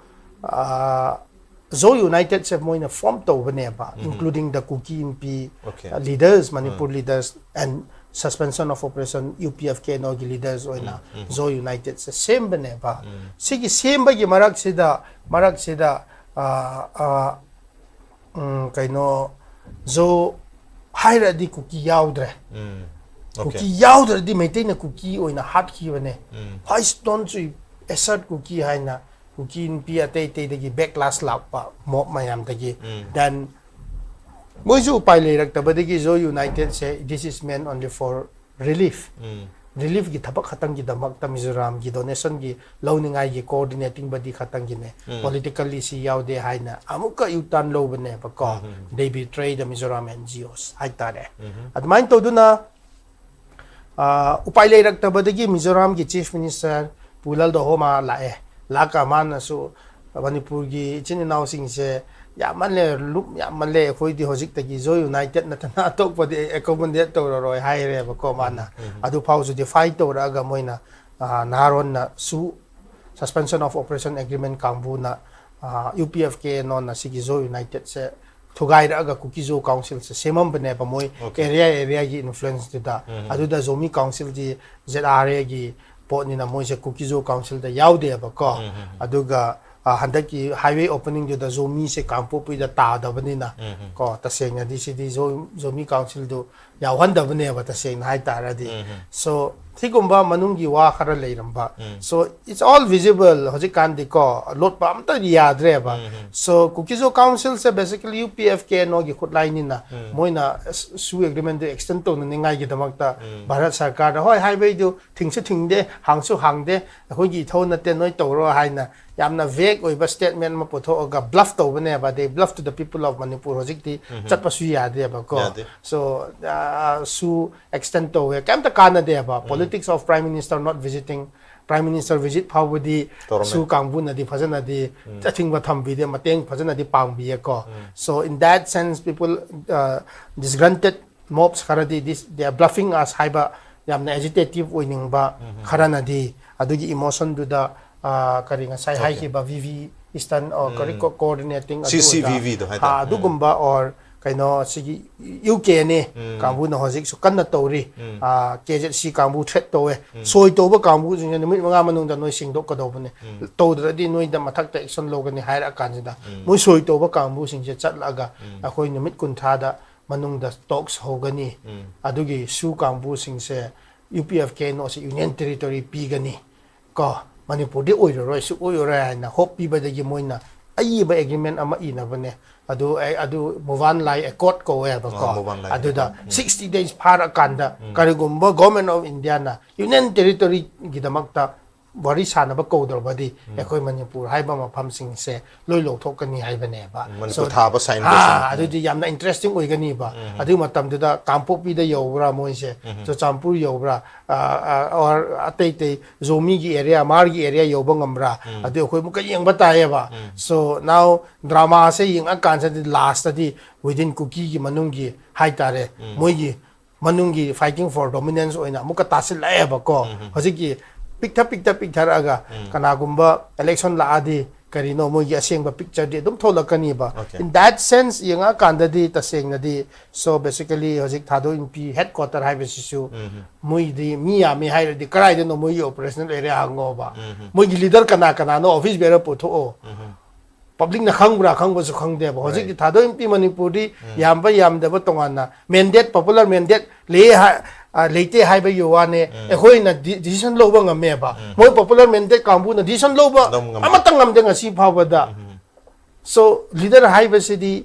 Zo United se mo na form to ba, including the Kuki MP leaders, Manipur leaders, and suspension of operation UPFK no leaders o na Zo United se same ba. Sige same ba gi marag sida kaino Zo haira di Kuki yaudre. Kuki yaudre di maintain na Kuki o na hat ki bane. High stone to assert Kuki hai na Kuki pi atay dagi backlash lap pa mob mayam dagi. Then Moju Pilot Tabadigi Zo United say this is meant only for relief. Relief gi tapak hatang gi damak ta Mizoram gi donation gi lawningai gi coordinating body khatang gi ne politically si yaw de hai na amuka yutan low bane pa ko they betray the Mizoram NGOs hai tare at mind to do na upailay Tabadigi Mizoram gi chief minister pulal do homa lae laka man so Manipur gi chininaw sing se Yamanle look Yamanle Hoi di Hojik the Zo United Natana talk for the accommodate to Roy High Comana. Adu pause the fight or Agamoina Naron Su suspension of operation agreement Kambuna UPFK non Sigizo United se to guide Aga Kukizo Council se Semon Benepamoy area influence to that. Adu the Zomi Council the ZRA Port Nina Moise Kukizo Council the Yaude Bako Aduga handaki highway opening to the Zomi se kampo pi da ta da banina ko ta seng di si di Zomi council do ya wanda bane ba ta seng hai ta ra di so thigumba manungi wa khara leiramba so it's all visible hoji kan di ko lot pa am ta yadre ba so Kukizo council se basically UPFK no gi khutlain ni na moina su agreement de extend to ni ngai gi damak ta Bharat Sarkar da hoi highway do thingse thingde hangsu hangde hoi gi thon na te noi to ro hai na yamna vague oiba statement ma potho ga bluff to bane ba they bluff to the people of Manipur hojik ti chatpa su ya de ba ko so su extend to kam ta kana de ba politics of prime minister not visiting prime minister visit phawdi su kangbu na di phajana di chathing ba tham bi de mateng phajana di pang bi ko so in that sense people disgruntled mobs kharadi this they are bluffing us haiba yamna agitative oining ba kharana di adugi emotion du da karinga sai hai ki ba VV Eastern or coordinating CCVV do hai du gumba or kaino sigi UK ne kambu na hojik su kan na tori KZC kambu threat to soi to ba kambu jing ne mi nga manung da noi sing do ka do bane to da di noi da mathak ta action lo gani haira kan da moi soi to ba kambu sing je chat laga akhoi nimit kun tha da manung da talks ho gani adugi su kambu sing se UPFK no se Union Territory pi gani ko Manipur di oiro su oiro na hope pi ba de moina ai ba agreement ama ina bane adu movan lai accord ko ba ko adu da 60 days para kanda karigumba government of India na Union Territory gidamakta bari sana ba ko dor badi ekoi Manipur hai ba mafam sing se loi lo thok kani hai bane ba so tha ba sign adu di yamna interesting oi gani ba adu matam da kampo pi da yobra moi se so champur yobra or atei Zomi gi area margi area yoba ngamra adu khoi mu ka yeng ba ta ba so now drama se yeng akan se last di within Kuki gi manungi hai tare moi gi manungi fighting for dominance oina mu ka tasil la ba ko hoji gi picture aga kanagumba election la adi karino mo gi aseng ba picture di dum thola kani ba in that sense yanga kanda di taseng na di so basically hojik Thadou MP headquarter hai besisu moi di miya mi hai di karai de no moi operational area hango ba moi gi leader kana no office bera potho public na khang ba su khang de ba hojik Thadou MP Manipur di yam de ba tongana mandate popular mandate le leite hai ba yuwane ehoi na decision lo ba ngame ba moi popular mandate kambu na decision lo ba amatang ngam de ngasi phawada so leader hai ba sidi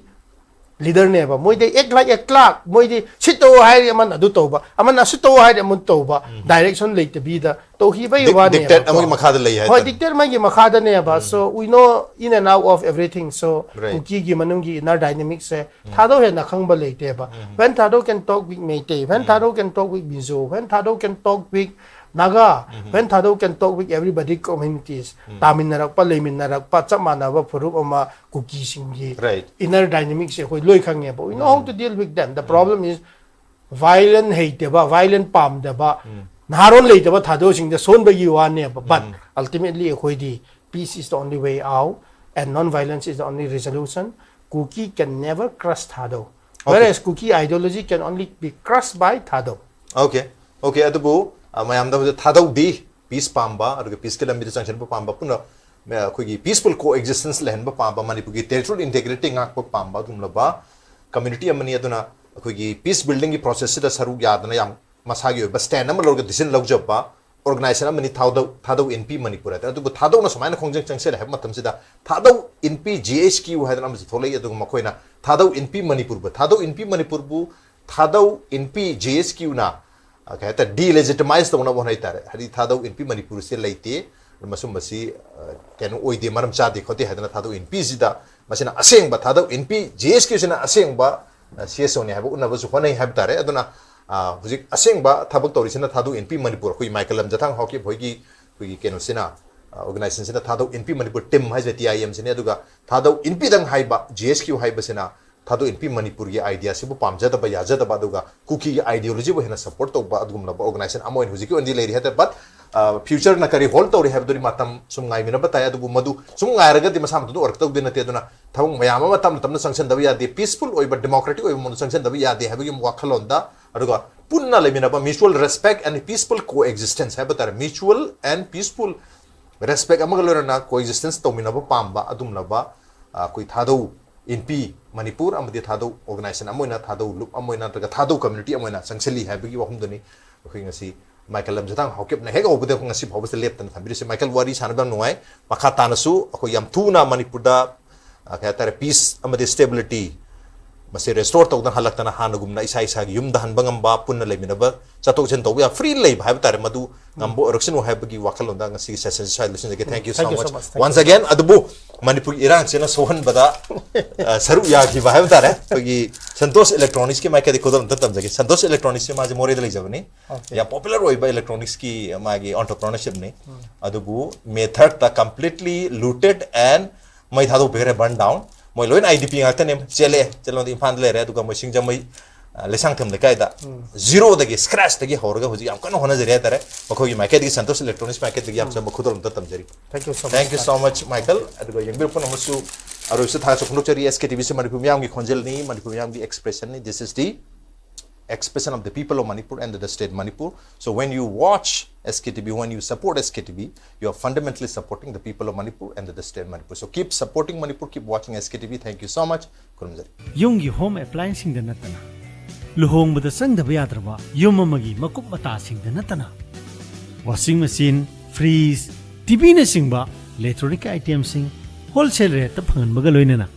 leader neba moi de ek like ek clock moi de sito hai aman adu toba aman sito hai amun toba direction late bi da to hi bai wa ne dictate among makhada lei hai hoi dictate ma gi makhada ne ba so we know in and out of everything so cookie gi manung gi inner dynamics se Thadou he na khang ba late ba when Thadou can talk with Meitei when Thadou can talk with Mizo when Thadou can talk with Naga when Thadou can talk with everybody communities tamin narak pa lemin narak pa chamana ba phurup ama cookie singi inner dynamics se hoi loi khang ne ba we know how to deal with them the problem is violent hate ba violent pam da ba naron late ba Thadou sing the son ba gi wa ne ba but ultimately hoi di peace is the only way out and non-violence is the only resolution cookie can never crush Thadou whereas cookie ideology can only be crushed by Thadou okay adubu mayam da Thadou di peace pamba aduga peace ke lambi sanction pa pamba puna khoi peaceful coexistence lehen ba pamba Manipur gi territorial integrity ngak pa pamba dumla ba community amani aduna khoi peace building gi process da saru yadna yam masagi ba stand am log decision log job ba organization amani Thadou NP Manipur ata adubu Thadou na samai na khongjang changsel ha matam sida Thadou NP GHQ hadana am tholai aduga makoina Thadou NP Manipur ba Thadou NP Manipur bu Thadou NP GHQ na कहता delegitimize तो उन्हें नहीं तारे हरी Thadou NP Manipur से लेते मसुम मसी कहने ओई दे मरम चाह देखते हैं ना Thadou NP जिदा मसीना असेंग बा Thadou NP JSQ से ना असेंग बा CS होने हैं वो उन्हें बस होने ही है तारे अदुना बुझिक असेंग बा थबक तोरी से ना Thadou NP मणिपुर कोई माइकल लमजाथांग हाओकिप होगी कोई कहने से ना organization से ना Thadou NP मणिपुर टीम है जैती IM से ने अदुगा Thadou NP दंग हाई बा JSQ हाई बसे ना Thadou NP Manipur gi idea se bu pamja da ba yaja da ba duga cookie gi ideology bu hena support to ba adgum la ba organization amoin hujiki ondi leri hata but future na kari hold to ri have dori matam sum ngai mina bataya du madu sum ngai raga di masam du work to din te duna thawung mayama matam tam na sanction da ya de peaceful oi ba democratic oi mon sanction da ya de have gi wakhalon da aduga punna le mina ba mutual respect and peaceful coexistence have tar mutual and peaceful respect amagalora na coexistence to mina ba pamba adum la ba koi Thadou NP Manipur amadi Thadou organization amoina Thadou loop amoina taga Thadou community amoina sangseli haibagi wahum doni khoi ngasi Michael Lamjathang Haokip na hega obode ngasi phobus lep tan thambiri se Michael wari sanabam nuai makha tanasu khoi yam thuna Manipur da kaya peace amadi stability masi restore to dan halak tan hanugum na isa isa yum dahan bangam ba punna lemina ba chatok chen to ya free lay bhai tare madu ngambo election haibagi wakalon da ngasi session solution ge thank you so much once again adubu Manipur Iran chena sohan bada saru ya ki bhai tare gi Santosh Electronics ki maike dekho dam tam jage Santosh Electronics se maje more dali jabani ya popular oi ba electronics ki magi entrepreneurship ne adubu method ta completely looted and mai Thadou pegre burn down moi loin IDP ngakta ne chelo di Imphal le re aduga moi singjamai lesang them le kaida zero dagi scratch dagi horga hoji am kana hona jari tare bakho gi maike di Santosh Electronics maike dagi am sam khudol tam jari thank you so much Michael aduga yengbir pon amusu aru se tha chokno chari SKTV se Manipur myam gi khonjel ni Manipur myam gi expression ni this is the expression of the people of Manipur and the state Manipur so when you watch SKTV when you support SKTV you are fundamentally supporting the people of Manipur and the state Manipur so keep supporting Manipur keep watching SKTV thank you so much kurumjari yung gi home appliance sing da natana luhong bada sang da yadraba yum amagi makup mata sing da natana washing machine freeze TV na sing ba electronic items sing wholesale rate ta phangan baga loinana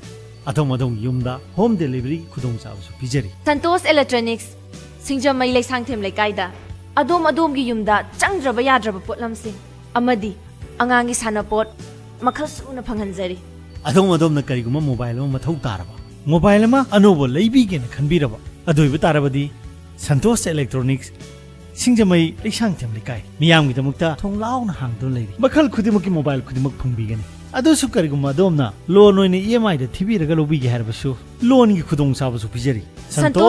adong yumda home delivery khudong chaw su pijari Santosh Electronics Singjamai Laisangthem Leikaida adom gi yumda changdraba yadraba potlamsing amadi angangi sanapot makhal suna phanganjari adom na kariguma mobile ma mathau taraba mobile ma anobo leibi gen khanbiraba adoiba tarabadi Santosh Electronics Singjamai Laisangthem Leikai miyam gi damukta thonglaw na hangdon leiri makhal khudimaki mobile khudimak phungbigani adu su kariguma adom na loan oine EMI da thibi raga lobi gi harbasu loan gi khudong sabasu pijari Santosh